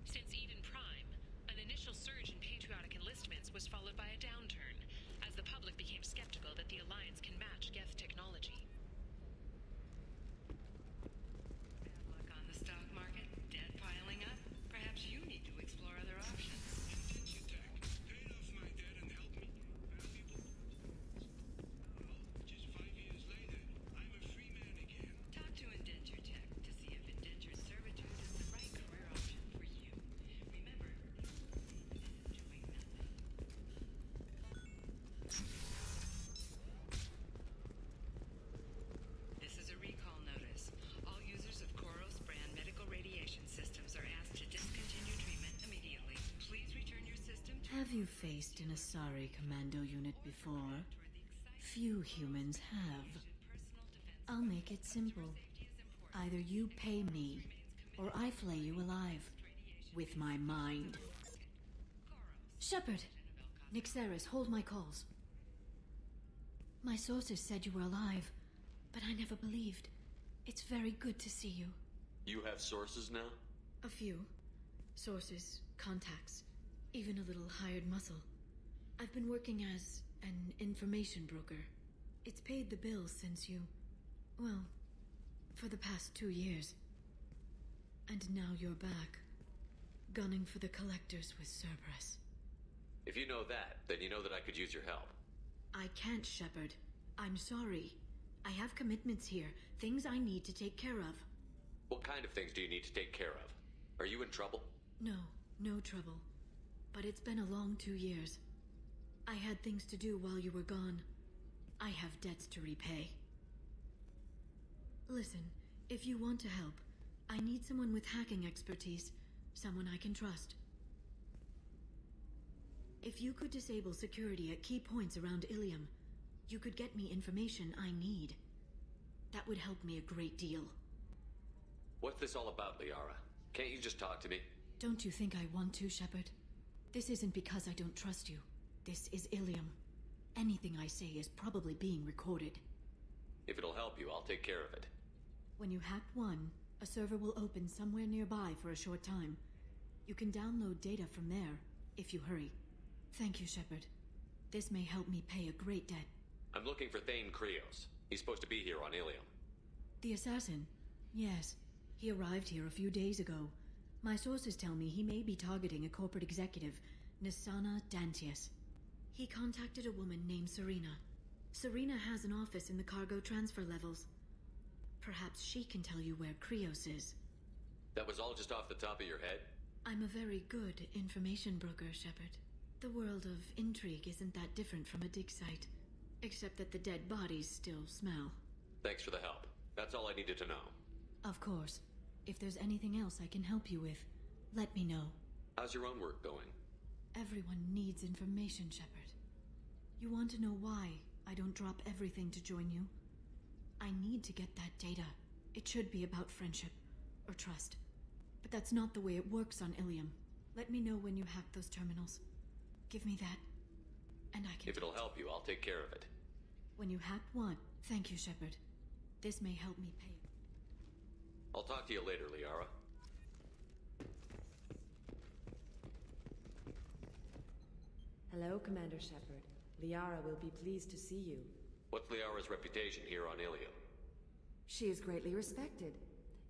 Speaker 3: Since Eden Prime, an initial surge in patriotic enlistments was followed by a downturn, as the public became skeptical that the Alliance can match Geth technology.
Speaker 8: Bad luck on the stock market, debt piling up. Perhaps you need to explore other options. Talk to Indenture Tech to see if indentured servitude is the right career option for you. Remember, doing nothing. This is a recall notice. All users of Koros brand medical radiation systems are asked to discontinue treatment immediately. Please return your system to...
Speaker 5: Have you faced an Asari commando unit before? Few humans have. I'll make it simple. Either you pay me, or I flay you alive. With my mind. Shepard! Nixeris, hold my calls. My sources said you were alive, but I never believed. It's very good to see you.
Speaker 20: You have sources now?
Speaker 5: A few. Sources, contacts, even a little hired muscle. I've been working as an information broker. It's paid the bills since you... well, for the past 2 years. And now you're back, gunning for the Collectors with Cerberus.
Speaker 20: If you know that, then you know that I could use your help.
Speaker 5: I can't, Shepard. I'm sorry. I have commitments here, things I need to take care of.
Speaker 20: What kind of things do you need to take care of? Are you in trouble?
Speaker 5: No, no trouble. But it's been a long 2 years. I had things to do while you were gone. I have debts to repay. Listen, if you want to help, I need someone with hacking expertise. Someone I can trust. If you could disable security at key points around Ilium, you could get me information I need. That would help me a great deal.
Speaker 20: What's this all about, Liara? Can't you just talk to me?
Speaker 5: Don't you think I want to, Shepard? This isn't because I don't trust you. This is Ilium. Anything I say is probably being recorded.
Speaker 20: If it'll help you, I'll take care of it.
Speaker 5: When you hack one, a server will open somewhere nearby for a short time. You can download data from there, if you hurry. Thank you, Shepard. This may help me pay a great debt.
Speaker 20: I'm looking for Thane Krios. He's supposed to be here on Ilium.
Speaker 5: The assassin? Yes. He arrived here a few days ago. My sources tell me he may be targeting a corporate executive, Nisana Dantius. He contacted a woman named Serena. Serena has an office in the cargo transfer levels. Perhaps she can tell you where Krios is.
Speaker 20: That was all just off the top of your head?
Speaker 5: I'm a very good information broker, Shepard. The world of intrigue isn't that different from a dig site, except that the dead bodies still smell.
Speaker 20: Thanks for the help. That's all I needed to know.
Speaker 5: Of course. If there's anything else I can help you with, let me know.
Speaker 20: How's your own work going?
Speaker 5: Everyone needs information, Shepard. You want to know why I don't drop everything to join you? I need to get that data. It should be about friendship, or trust. But that's not the way it works on Ilium. Let me know when you hack those terminals. Give me that, and I can...
Speaker 20: If it'll help you, I'll take care of it.
Speaker 5: When you hack one, thank you, Shepard. This may help me pay.
Speaker 20: I'll talk to you later, Liara.
Speaker 6: Hello, Commander Shepard. Liara will be pleased to see you.
Speaker 20: What's Liara's reputation here on Ilium?
Speaker 6: She is greatly respected.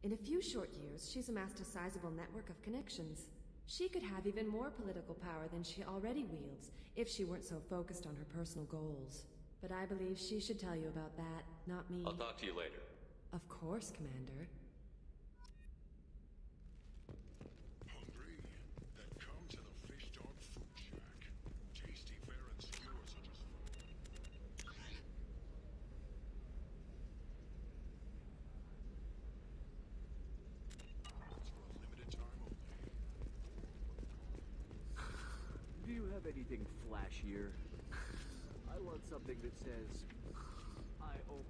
Speaker 6: In a few short years, she's amassed a sizable network of connections. She could have even more political power than she already wields, if she weren't so focused on her personal goals. But I believe she should tell you about that, not me.
Speaker 20: I'll talk to you later.
Speaker 6: Of course, Commander.
Speaker 21: Hungry? Then come to the Fish Dog Food Shack. Tasty fare and skewers are just It's for a limited time only.
Speaker 14: Do you have any anything flashier? I want something that says, I own.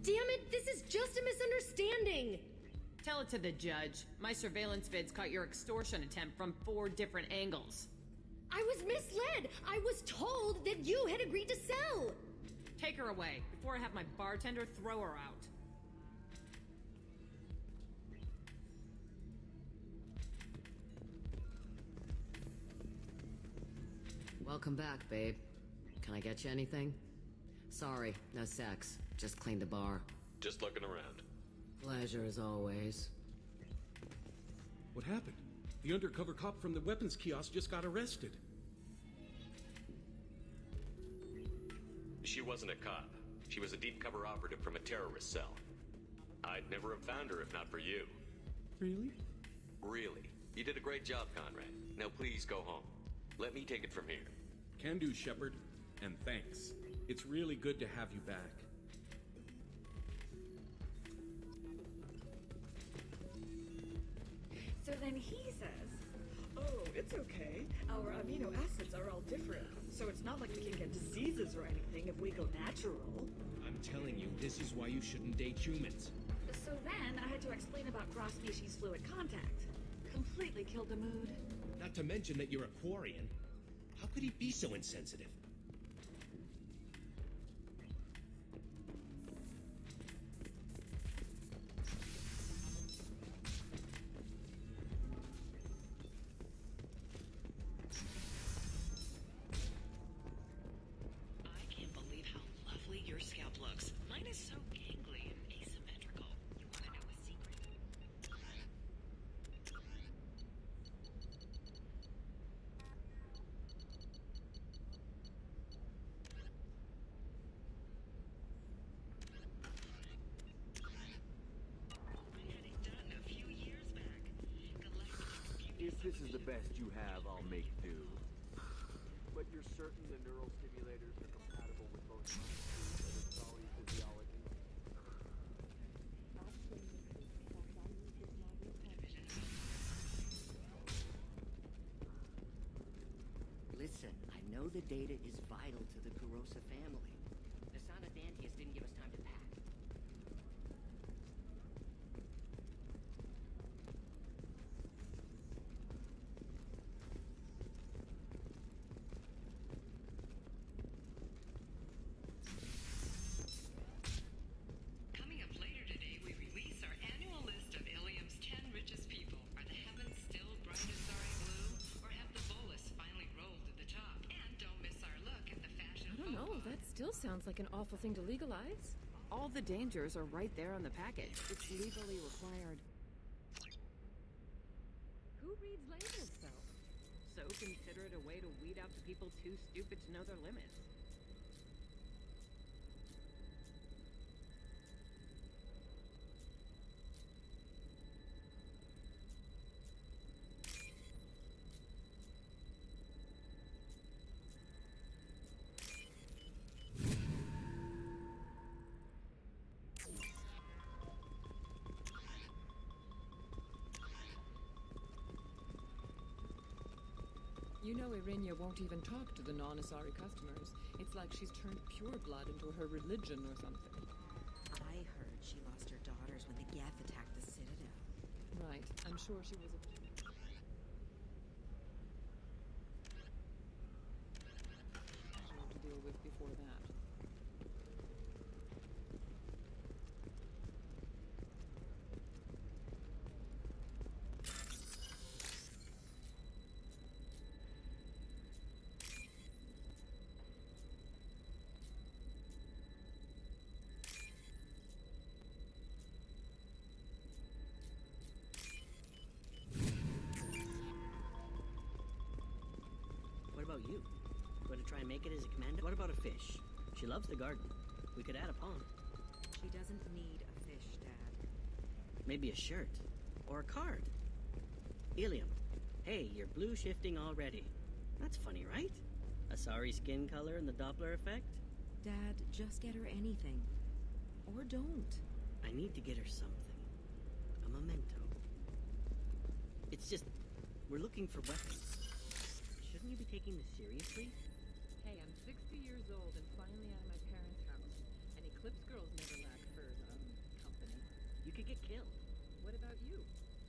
Speaker 10: Damn it, this is just a misunderstanding!
Speaker 13: Tell it to the judge. My surveillance vids caught your extortion attempt from 4 different angles.
Speaker 10: I was misled! I was told that you had agreed to sell!
Speaker 13: Take her away, before I have my bartender throw her out.
Speaker 4: Welcome back, babe. Can I get you anything? Sorry, no sex. Just cleaned the bar.
Speaker 20: Just looking around.
Speaker 4: Pleasure as always.
Speaker 15: What happened? The undercover cop from the weapons kiosk just got arrested.
Speaker 20: She wasn't a cop. She was a deep cover operative from a terrorist cell. I'd never have found her if not for you.
Speaker 15: Really?
Speaker 20: Really. You did a great job, Conrad. Now please go home. Let me take it from here.
Speaker 15: Can do, Shepard. And thanks. It's really good to have you back.
Speaker 9: So then he says, oh, it's okay. Our amino acids are all different. So it's not like we can get diseases or anything if we go natural.
Speaker 18: I'm telling you, this is why you shouldn't date humans.
Speaker 9: So then I had to explain about cross-species fluid contact. Completely killed the mood.
Speaker 18: Not to mention that you're a Quarian. How could he be so insensitive?
Speaker 3: I can't believe how lovely your scalp looks. Mine is so gangly and asymmetrical. You want to know a secret?
Speaker 14: If this is the best you have, I'll make do. But you're certain the neural stimulators are compatible with both mind and Asari physiology?
Speaker 16: Listen, I know the data is vital to the Kurosa family. The Sana Dantius didn't give us time to pack.
Speaker 3: Coming up later today, we release our annual list of Ilium's 10 richest people. Are the heavens still bright Asari blue, or have the bolus finally rolled to the top? And don't miss our look at the fashion.
Speaker 7: I don't know, that still sounds like an awful thing to legalize.
Speaker 13: All the dangers are right there on the package. It's legally required. Who reads labels, though? So consider it a way to weed out the people too stupid to know their limits.
Speaker 11: You know Irinia won't even talk to the non-Asari customers. It's like she's turned pure blood into her religion or something.
Speaker 1: I heard she lost her daughters when the Geth attacked the Citadel.
Speaker 11: Right. I'm sure she was a... to deal with before that.
Speaker 23: What about you? Going to try and make it as a commander? What about a fish? She loves the garden. We could add a pond.
Speaker 1: She doesn't need a fish, Dad.
Speaker 23: Maybe a shirt. Or a card. Ilium. Hey, you're blue shifting already. That's funny, right? Asari skin color and the Doppler effect?
Speaker 2: Dad, just get her anything. Or don't.
Speaker 23: I need to get her something. A memento. It's just, we're looking for weapons. Shouldn't you be taking this seriously?
Speaker 11: Hey, I'm 60 years old and finally out of my parents' house. And Eclipse girls never lack for, company.
Speaker 23: You could get killed.
Speaker 11: What about you?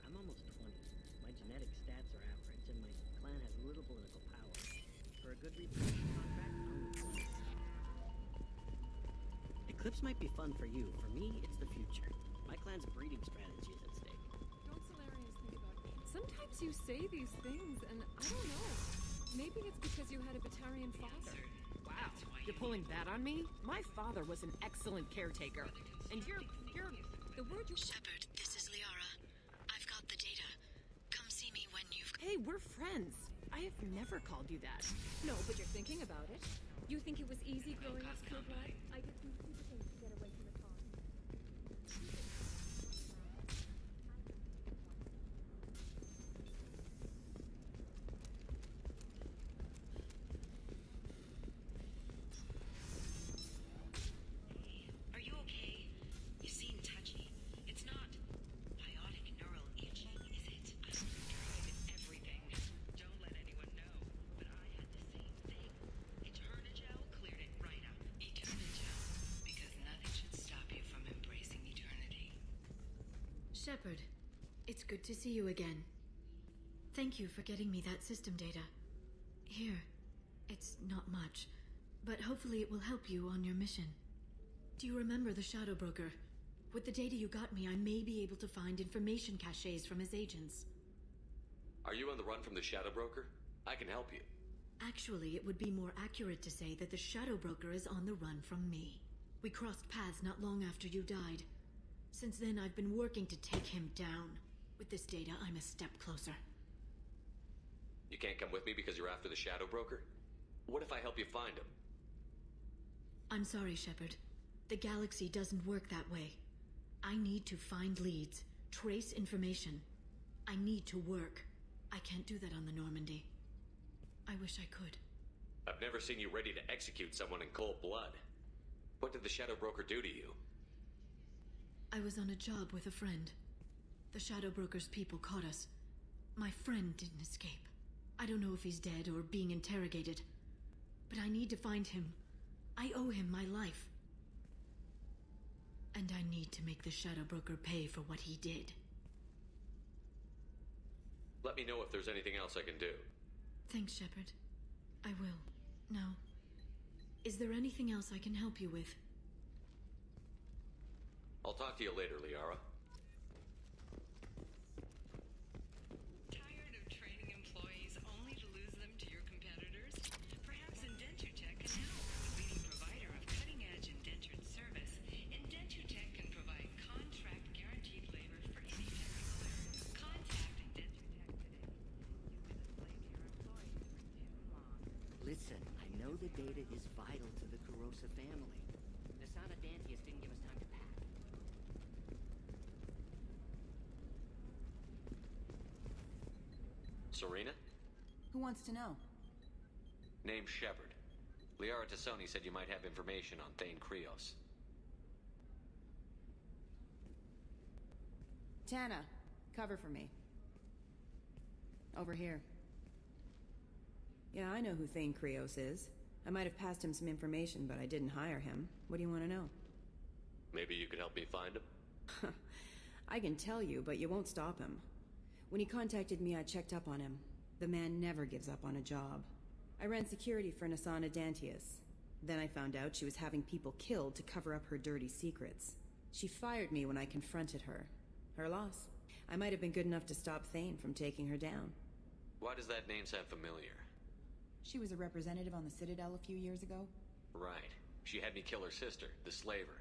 Speaker 23: I'm almost 20. My genetic stats are average, and my clan has little political power. For a good reproduction contract, I'll move on. Eclipse might be fun for you. For me, it's the future. My clan's breeding strategy is at stake.
Speaker 11: Don't Solarians think about me? Sometimes you say these things, and I don't know. Maybe it's because you had a Batarian father.
Speaker 13: Wow, you're pulling that on me? My father was an excellent caretaker. And you're... The word you...
Speaker 22: Shepard, this is Liara. I've got the data. Come see me when you've...
Speaker 13: Hey, we're friends. I have never called you that.
Speaker 7: No, but you're thinking about it. You think it was easy growing up pureblood? I did some stupid things to get away from the con.
Speaker 22: Are you okay? You seem touchy. It's not biotic neural itching, is it?
Speaker 3: I've tried everything. Don't let anyone know, but I had the same thing. Eternigel cleared it right up.
Speaker 22: Eternigel, because nothing should stop you from embracing eternity.
Speaker 5: Shepard, it's good to see you again. Thank you for getting me that system data. Here, it's not much, but hopefully it will help you on your mission. Do you remember the Shadow Broker? With the data you got me, I may be able to find information caches from his agents.
Speaker 20: Are you on the run from the Shadow Broker? I can help you.
Speaker 5: Actually, it would be more accurate to say that the Shadow Broker is on the run from me. We crossed paths not long after you died. Since then, I've been working to take him down. With this data, I'm a step closer.
Speaker 20: You can't come with me because you're after the Shadow Broker? What if I help you find him?
Speaker 5: I'm sorry, Shepard. The galaxy doesn't work that way. I need to find leads, trace information. I need to work. I can't do that on the Normandy. I wish I could.
Speaker 20: I've never seen you ready to execute someone in cold blood. What did the Shadow Broker do to you?
Speaker 5: I was on a job with a friend. The Shadow Broker's people caught us. My friend didn't escape. I don't know if he's dead or being interrogated. But I need to find him. I owe him my life. And I need to make the Shadow Broker pay for what he did.
Speaker 20: Let me know if there's anything else I can do.
Speaker 5: Thanks, Shepard. I will. Now, is there anything else I can help you with?
Speaker 20: I'll talk to you later, Liara.
Speaker 3: Tired of training employees only to lose them to your competitors? Perhaps Indentutech can help. Leading provider of cutting-edge indentured service, Indentutech can provide contract guaranteed labor for any technical area. Contact Indentutech today. You've been a slave to your employees for too long.
Speaker 16: Listen, I know the data is vital to the Kurosa family. Nasana Dantius didn't give us time to pack.
Speaker 20: Serena?
Speaker 2: Who wants to know?
Speaker 20: Name Shepard. Liara Tassoni said you might have information on Thane Krios.
Speaker 2: Tana, cover for me. Over here. Yeah, I know who Thane Krios is. I might have passed him some information, but I didn't hire him. What do you want to know?
Speaker 20: Maybe you could help me find him?
Speaker 2: I can tell you, but you won't stop him. When he contacted me, I checked up on him. The man never gives up on a job. I ran security for Nasana Dantius. Then I found out she was having people killed to cover up her dirty secrets. She fired me when I confronted her. Her loss. I might have been good enough to stop Thane from taking her down.
Speaker 20: Why does that name sound familiar?
Speaker 2: She was a representative on the Citadel a few years ago.
Speaker 20: Right. She had me kill her sister, the slaver.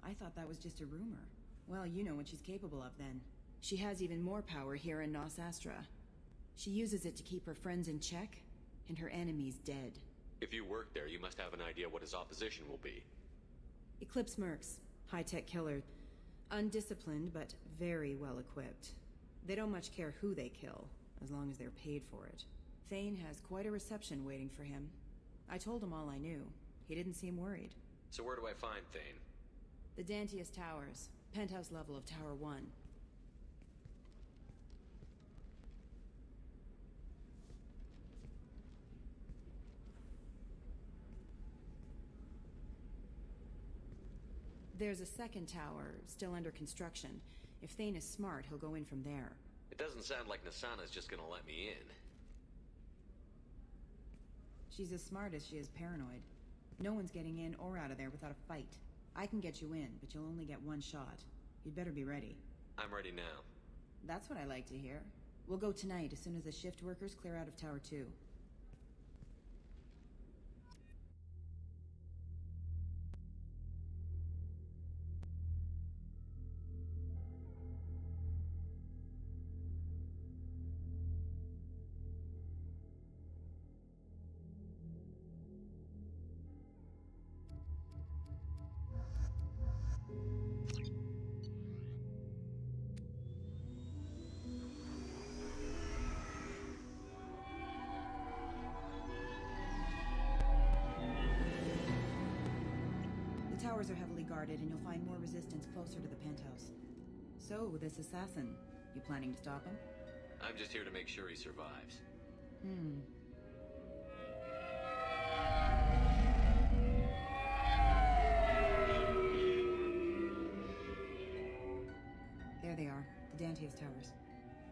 Speaker 2: I thought that was just a rumor. Well, you know what she's capable of then. She has even more power here in Nos Astra. She uses it to keep her friends in check, and her enemies dead.
Speaker 20: If you work there, you must have an idea what his opposition will be.
Speaker 2: Eclipse Mercs. High-tech killer. Undisciplined, but very well equipped. They don't much care who they kill, as long as they're paid for it. Thane has quite a reception waiting for him. I told him all I knew. He didn't seem worried.
Speaker 20: So where do I find Thane?
Speaker 2: The Dantius Towers. Penthouse level of Tower 1. There's a second tower, still under construction. If Thane is smart, he'll go in from there.
Speaker 20: It doesn't sound like Nasana's just gonna let me in.
Speaker 2: She's as smart as she is paranoid. No one's getting in or out of there without a fight. I can get you in, but you'll only get one shot. You'd better be ready.
Speaker 20: I'm ready now.
Speaker 2: That's what I like to hear. We'll go tonight as soon as the shift workers clear out of Tower 2. The towers are heavily guarded, and you'll find more resistance closer to the penthouse. So, this assassin, you planning to stop him?
Speaker 20: I'm just here to make sure he survives.
Speaker 2: There they are, the Dantius Towers.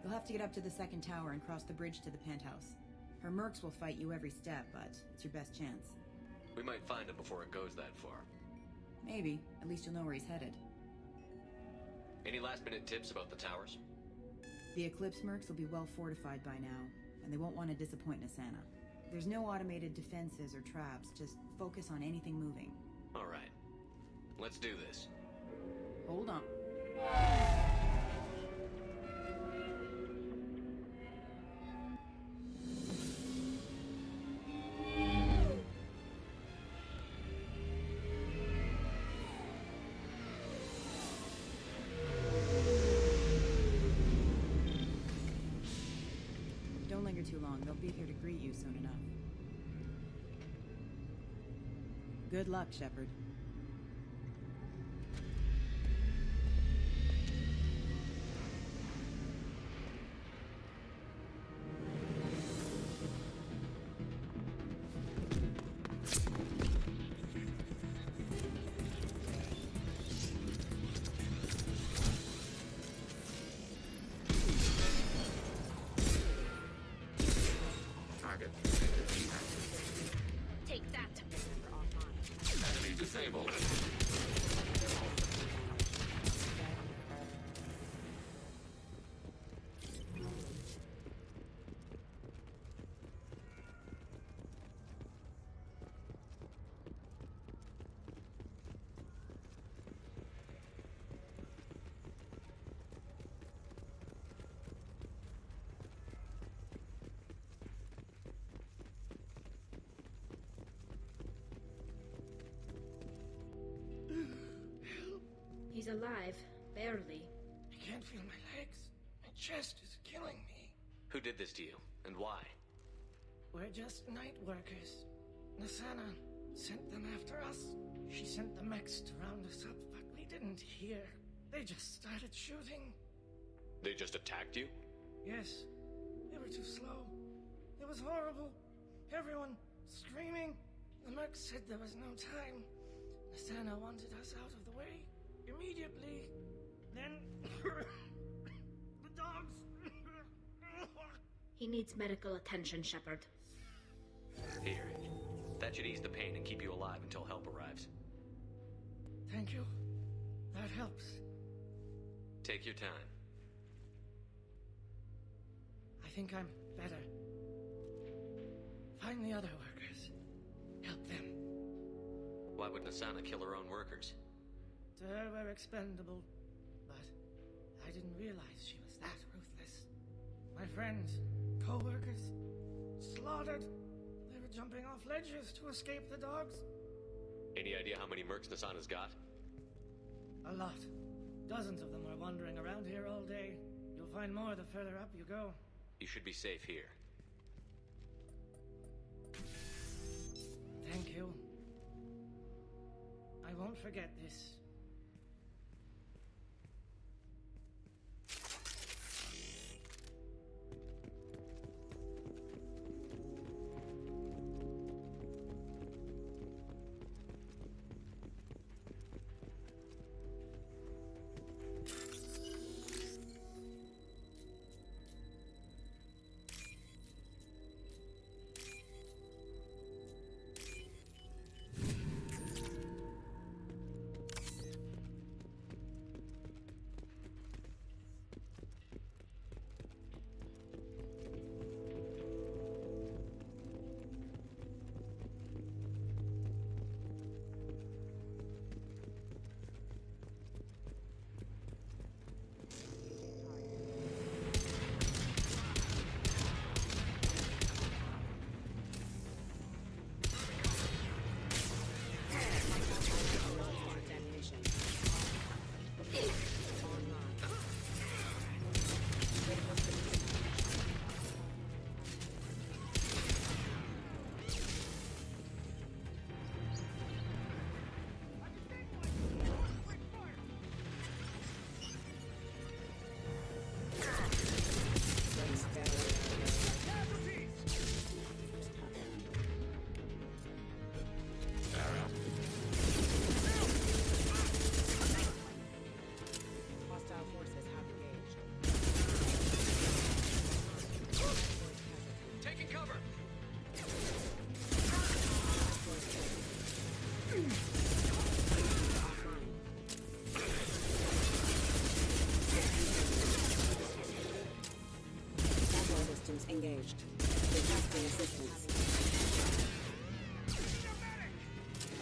Speaker 2: You'll have to get up to the second tower and cross the bridge to the penthouse. Her mercs will fight you every step, but it's your best chance.
Speaker 20: We might find him before it goes that far.
Speaker 2: Maybe. At least you'll know where he's headed.
Speaker 20: Any last-minute tips about the towers?
Speaker 2: The Eclipse mercs will be well fortified by now, and they won't want to disappoint Nasana. There's no automated defenses or traps, just focus on anything moving.
Speaker 20: All right. Let's do this.
Speaker 2: Hold on. Don't linger too long. They'll be here to greet you soon enough. Good luck, Shepard.
Speaker 20: Target.
Speaker 10: Take that.
Speaker 20: Enemy disabled.
Speaker 5: He's alive, barely.
Speaker 12: I can't feel my legs. My chest is killing me.
Speaker 20: Who did this to you, and why?
Speaker 12: We're just night workers. Nasana sent them after us. She sent the mechs to round us up, but we didn't hear. They just started shooting.
Speaker 20: They just attacked you?
Speaker 12: Yes, they were too slow. It was horrible. Everyone screaming. The mechs said there was no time. Nasana wanted us out of the way. Immediately. Then... the dogs...
Speaker 5: He needs medical attention, Shepard.
Speaker 20: Here. That should ease the pain and keep you alive until help arrives.
Speaker 12: Thank you. That helps.
Speaker 20: Take your time.
Speaker 12: I think I'm better. Find the other workers. Help them.
Speaker 20: Why would Nasana kill her own workers?
Speaker 12: To her, we're expendable. But I didn't realize she was that ruthless. My friends, co-workers, slaughtered. They were jumping off ledges to escape the dogs.
Speaker 20: Any idea how many mercs Nasana's got?
Speaker 12: A lot. Dozens of them are wandering around here all day. You'll find more the further up you go.
Speaker 20: You should be safe here.
Speaker 12: Thank you. I won't forget this.
Speaker 1: Engaged. Requesting assistance.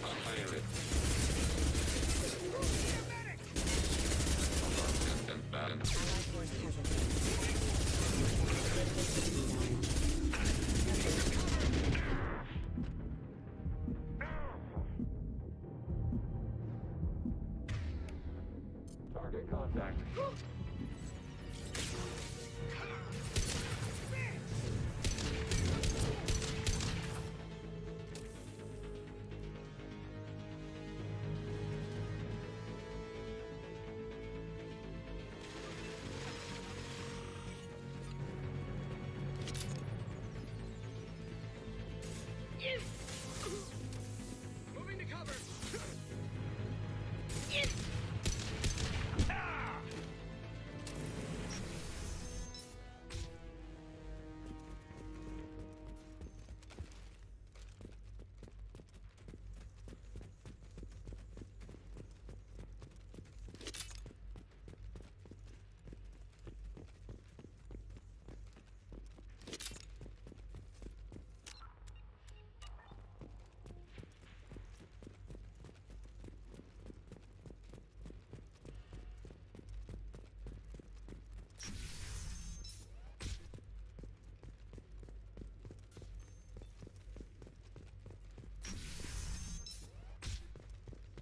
Speaker 1: Allied force
Speaker 14: Target contact.
Speaker 18: Moving to cover.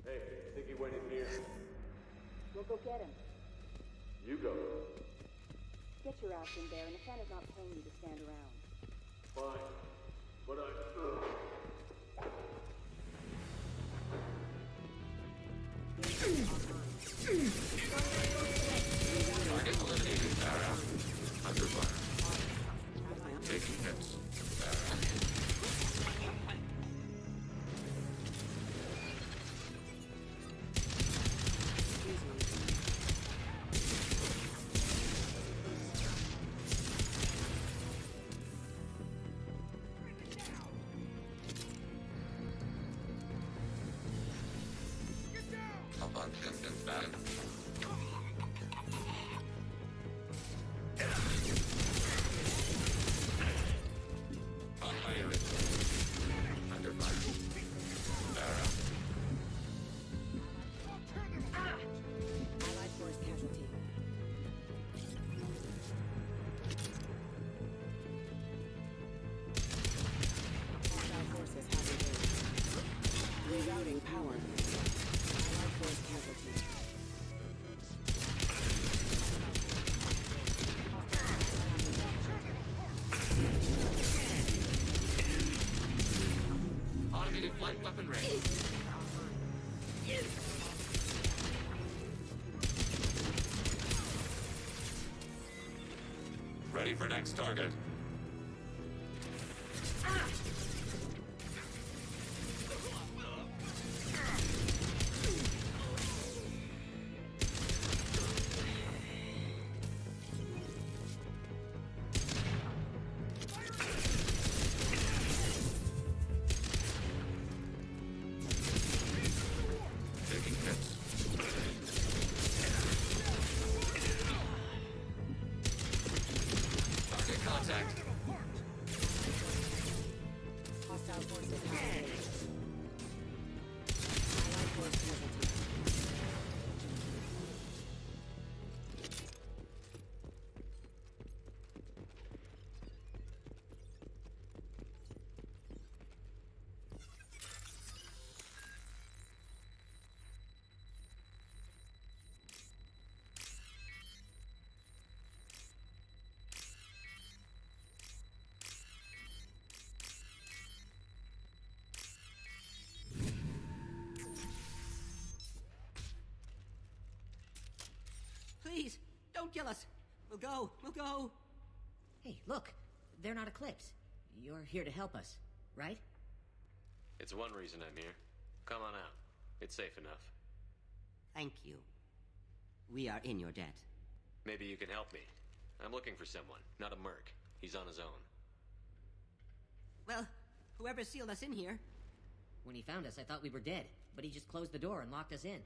Speaker 14: Hey, I think he went in here.
Speaker 8: We'll go get him.
Speaker 14: You go.
Speaker 8: Get your ass in there, and the fan is not paying you to stand around.
Speaker 14: Fine. But
Speaker 17: Target eliminated, Farah. Under fire. Taking hits. Farah. Activated flight weaponry. Ready for next target. Taking hits. Target contact.
Speaker 1: Hostile forces activated. Allied force casualty.
Speaker 16: Please, don't kill us. We'll go. We'll go. Hey, look. They're not Eclipse. You're here to help us, right?
Speaker 20: It's one reason I'm here. Come on out. It's safe enough.
Speaker 16: Thank you. We are in your debt.
Speaker 20: Maybe you can help me. I'm looking for someone, not a merc. He's on his own.
Speaker 16: Well, whoever sealed us in here. When he found us, I thought we were dead, but he just closed the door and locked us in.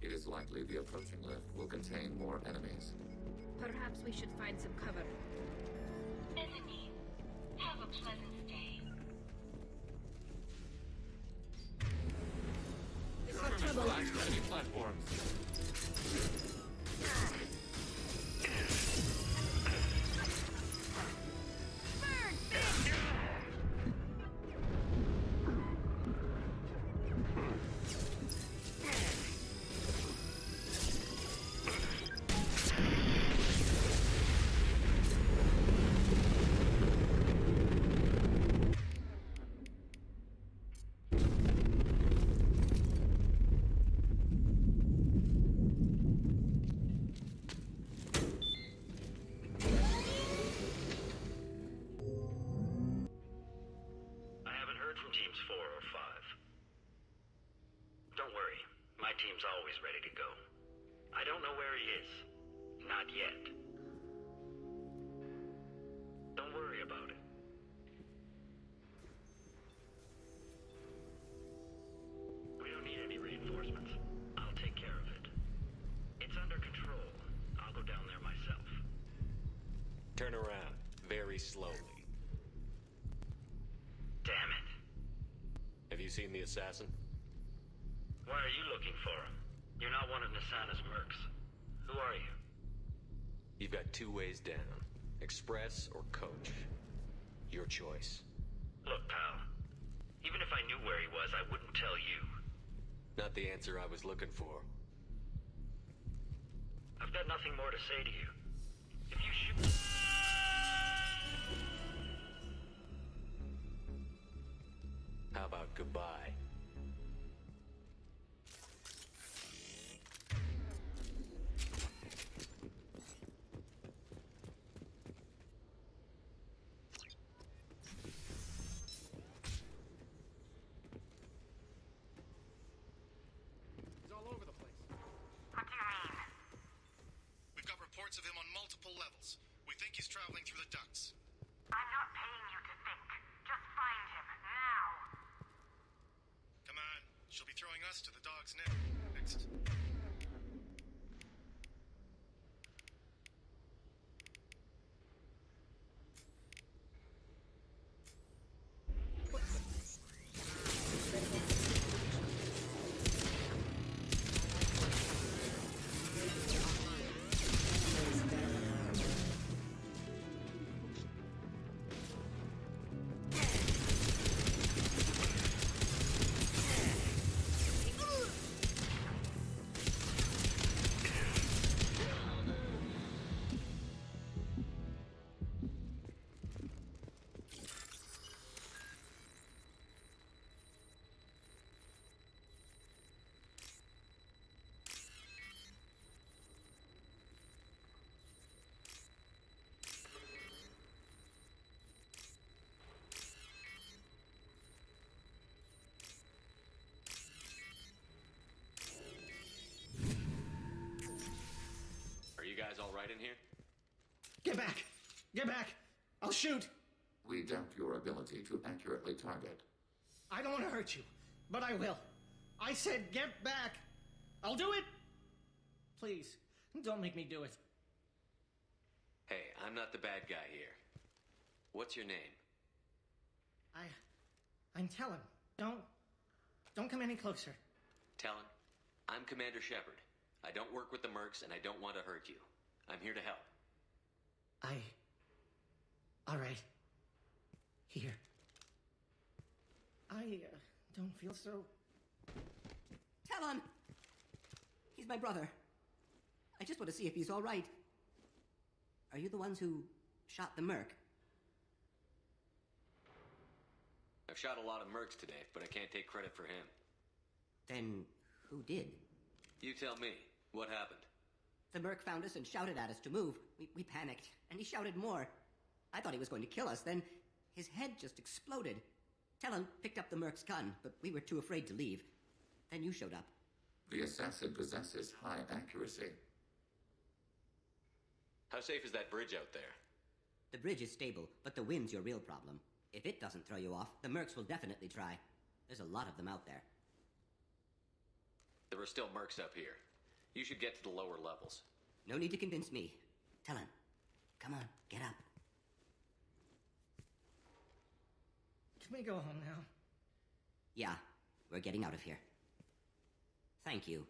Speaker 17: It is likely the approaching lift will contain more enemies.
Speaker 10: Perhaps we should find some cover.
Speaker 6: Enemy, have a pleasant stay.
Speaker 17: Flash ready platforms.
Speaker 18: Teams 4 or 5. Don't worry, my team's always ready to go. I don't know where he is. Not yet. Don't worry about it. We don't need any reinforcements. I'll take care of it. It's under control. I'll go down there myself.
Speaker 20: Turn around, very slowly.
Speaker 18: Damn it.
Speaker 20: Have you seen the assassin?
Speaker 18: Why are you looking for him? You're not one of Nasana's mercs. Who are you?
Speaker 20: You've got two ways down. Express or coach. Your choice.
Speaker 18: Look, pal. Even if I knew where he was, I wouldn't tell you.
Speaker 20: Not the answer I was looking for.
Speaker 18: I've got nothing more to say to you. If you shoot...
Speaker 20: How about goodbye?
Speaker 19: He's all over the place.
Speaker 6: What do you mean?
Speaker 19: We've got reports of him on multiple levels. We think he's traveling through the ducts.
Speaker 6: I'm not paying you to think. Just find him, now.
Speaker 19: Come on. She'll be throwing us to the dog's neck next.
Speaker 12: Get back! I'll shoot!
Speaker 17: We doubt your ability to accurately target.
Speaker 12: I don't want to hurt you, but I will. I said get back! I'll do it! Please, don't make me do it.
Speaker 20: Hey, I'm not the bad guy here. What's your name?
Speaker 12: I'm Talon. Don't come any closer.
Speaker 20: Talon, I'm Commander Shepard. I don't work with the Mercs, and I don't want to hurt you. I'm here to help.
Speaker 12: All right. Here. I don't feel so...
Speaker 16: Talon! He's my brother. I just want to see if he's all right. Are you the ones who shot the Merc?
Speaker 20: I've shot a lot of Mercs today, but I can't take credit for him.
Speaker 16: Then who did?
Speaker 20: You tell me. What happened?
Speaker 16: The Merc found us and shouted at us to move. We panicked, and he shouted more. I thought he was going to kill us, then his head just exploded. Talon picked up the Merc's gun, but we were too afraid to leave. Then you showed up.
Speaker 17: The assassin possesses high accuracy.
Speaker 20: How safe is that bridge out there?
Speaker 16: The bridge is stable, but the wind's your real problem. If it doesn't throw you off, the Mercs will definitely try. There's a lot of them out there.
Speaker 20: There are still Mercs up here. You should get to the lower levels.
Speaker 16: No need to convince me. Talon, come on, get up.
Speaker 12: Can we go home now?
Speaker 16: Yeah, we're getting out of here. Thank you.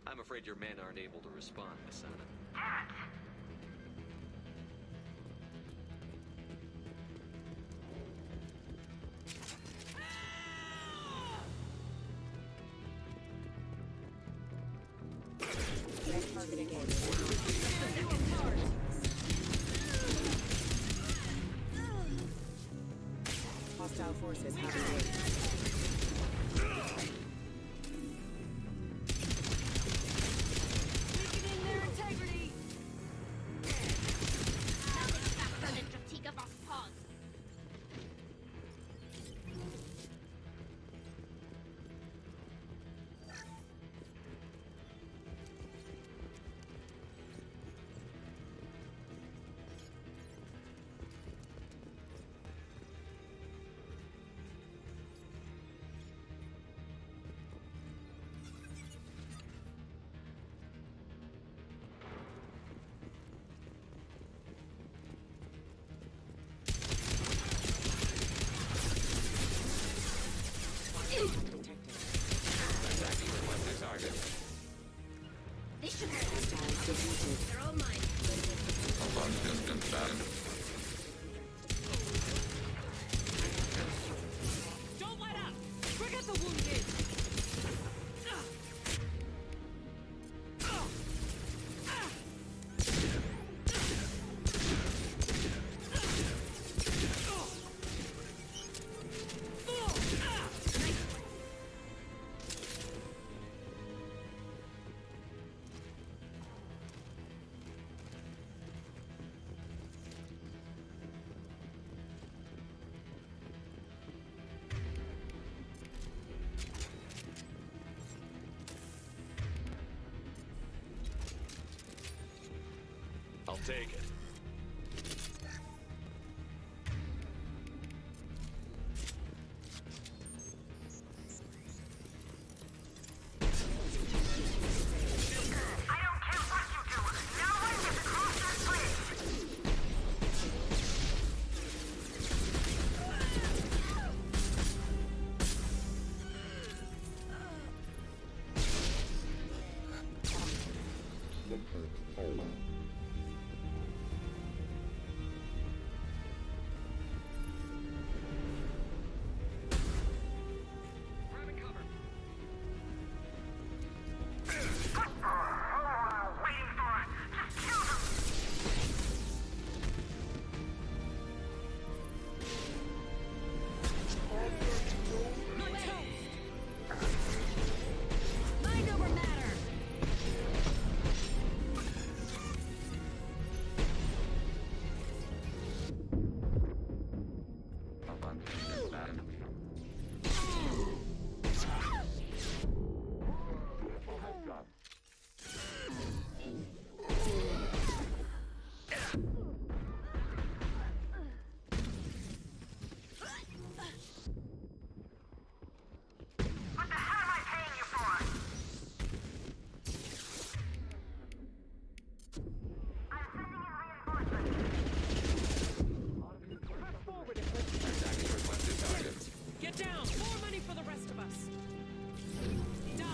Speaker 20: I'm afraid your men aren't able to respond, Asana.
Speaker 6: Damn it!
Speaker 2: Hostile forces have engaged.
Speaker 10: They're all mine.
Speaker 17: A long distance back.
Speaker 13: Don't let up! Forget the wounded!
Speaker 20: I'll take it.
Speaker 22: Mind over matter!
Speaker 6: What the hell am I paying you for? I'm sending in reinforcements.
Speaker 4: Press forward if let's get down! More money for the rest of us! Die!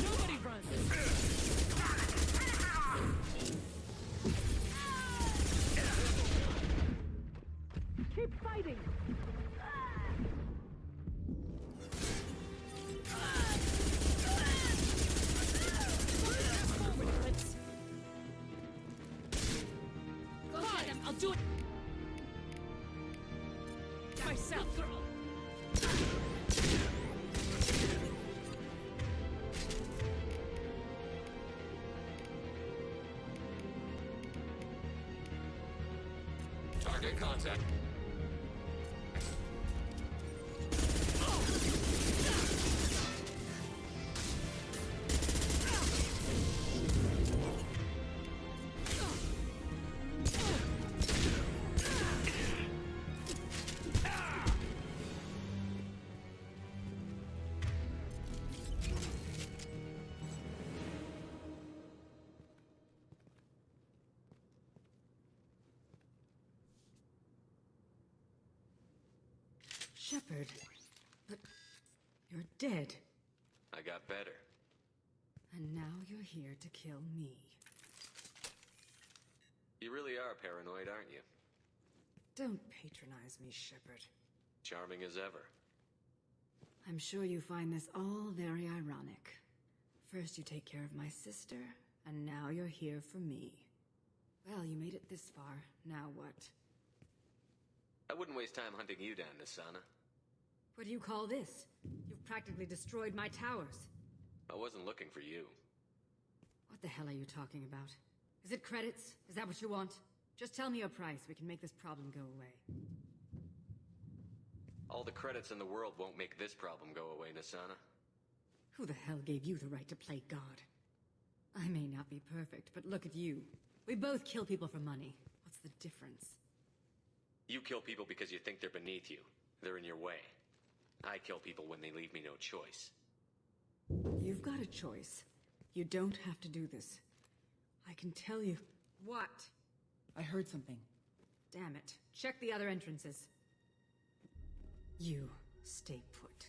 Speaker 4: Nobody runs! Keep fighting! Forward, Blitz!
Speaker 22: Go get him!
Speaker 4: I'll do it myself!
Speaker 17: Target contact.
Speaker 2: Shepard. But you're dead.
Speaker 20: I got better.
Speaker 2: And now you're here to kill me.
Speaker 20: You really are paranoid, aren't you?
Speaker 2: Don't patronize me, Shepard.
Speaker 20: Charming as ever.
Speaker 2: I'm sure you find this all very ironic. First you take care of my sister, and now you're here for me. Well, you made it this far. Now what?
Speaker 20: I wouldn't waste time hunting you down, Nisana.
Speaker 2: What do you call this? You've practically destroyed my towers.
Speaker 20: I wasn't looking for you.
Speaker 2: What the hell are you talking about? Is it credits? Is that what you want? Just tell me a price. We can make this problem go away.
Speaker 20: All the credits in the world won't make this problem go away, Nisana.
Speaker 2: Who the hell gave you the right to play God? I may not be perfect, but look at you. We both kill people for money. What's the difference?
Speaker 20: You kill people because you think they're beneath you. They're in your way. I kill people when they leave me no choice.
Speaker 2: You've got a choice. You don't have to do this. I can tell you... What?
Speaker 15: I heard something.
Speaker 2: Damn it. Check the other entrances. You stay put.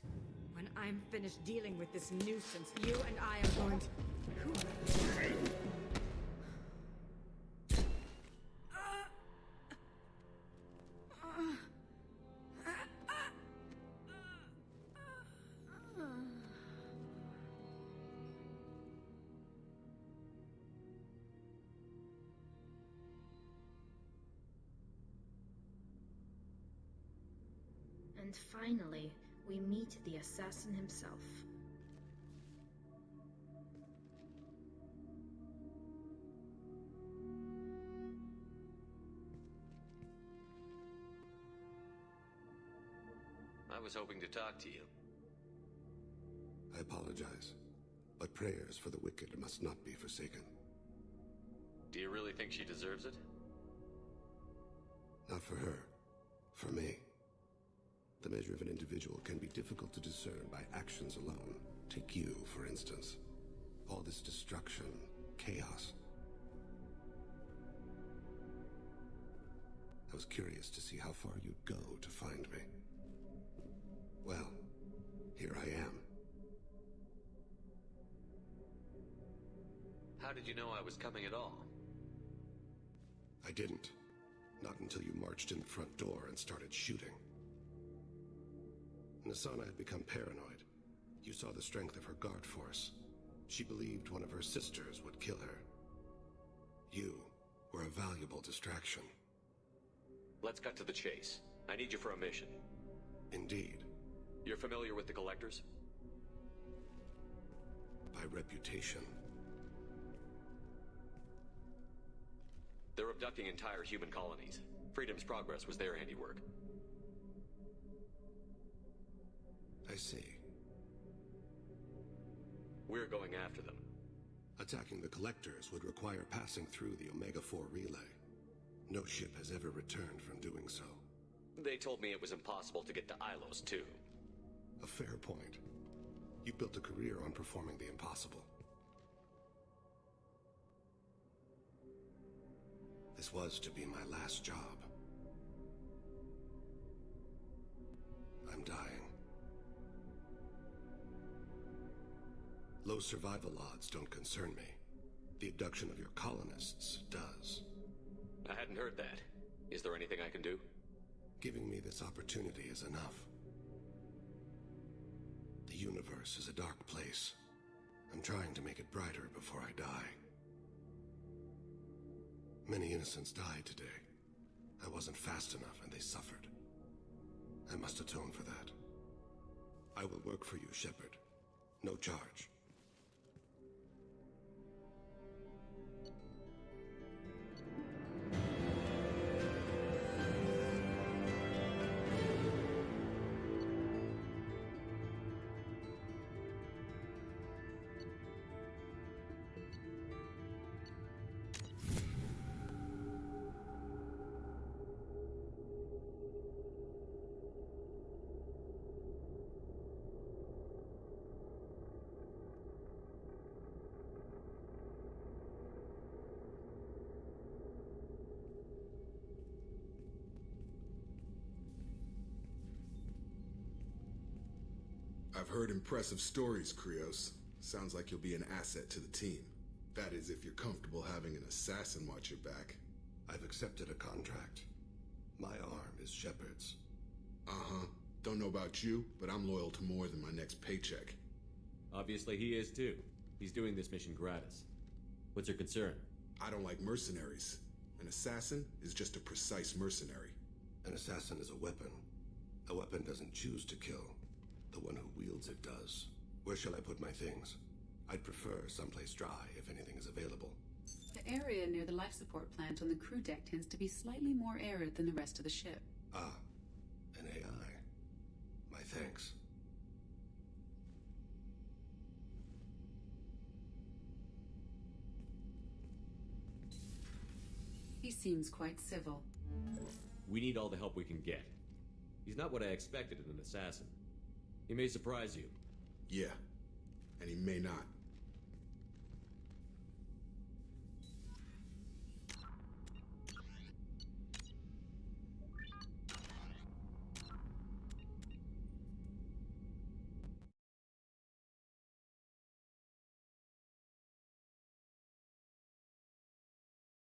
Speaker 2: When I'm finished dealing with this nuisance, you and I are going to...
Speaker 5: And finally, we meet the assassin himself.
Speaker 20: I was hoping to talk to you.
Speaker 21: I apologize, but prayers for the wicked must not be forsaken.
Speaker 20: Do you really think she deserves it?
Speaker 21: Not for her. For me. The measure of an individual can be difficult to discern by actions alone. Take you, for instance. All this destruction, chaos. I was curious to see how far you'd go to find me. Well, here I am.
Speaker 20: How How did you know I was coming at all?
Speaker 21: I didn't. Not until you marched in the front door and started shooting. Nasana had become paranoid. You saw the strength of her guard force. She believed one of her sisters would kill her. You were a valuable distraction.
Speaker 20: Let's cut to the chase. I need you for a mission.
Speaker 21: Indeed.
Speaker 20: You're familiar with the Collectors?
Speaker 21: By reputation.
Speaker 20: They're abducting entire human colonies. Freedom's Progress was their handiwork.
Speaker 21: I see.
Speaker 20: We're going after them.
Speaker 21: Attacking the Collectors would require passing through the Omega-4 relay. No ship has ever returned from doing so.
Speaker 20: They told me it was impossible to get to Ilos, too.
Speaker 21: A fair point. You built a career on performing the impossible. This was to be my last job. I'm dying. Low survival odds don't concern me. The abduction of your colonists does.
Speaker 20: I hadn't heard that. Is there anything I can do?
Speaker 21: Giving me this opportunity is enough. The universe is a dark place. I'm trying to make it brighter before I die. Many innocents died today. I wasn't fast enough and they suffered. I must atone for that. I will work for you, Shepard. No charge.
Speaker 9: I've heard impressive stories, Krios. Sounds like you'll be an asset to the team. That is, if you're comfortable having an assassin watch your back.
Speaker 21: I've accepted a contract. My arm is Shepard's.
Speaker 9: Uh-huh. Don't know about you, but I'm loyal to more than my next paycheck.
Speaker 15: Obviously he is too. He's doing this mission gratis. What's your concern?
Speaker 9: I don't like mercenaries. An assassin is just a precise mercenary.
Speaker 21: An assassin is a weapon. A weapon doesn't choose to kill. The one who wields it does. Where shall I put my things? I'd prefer someplace dry if anything is available.
Speaker 23: The area near the life support plant on the crew deck tends to be slightly more arid than the rest of the ship.
Speaker 21: Ah, an AI. My thanks.
Speaker 23: He seems quite civil.
Speaker 15: We need all the help we can get. He's not what I expected in an assassin. He may surprise you.
Speaker 9: Yeah, and he may not.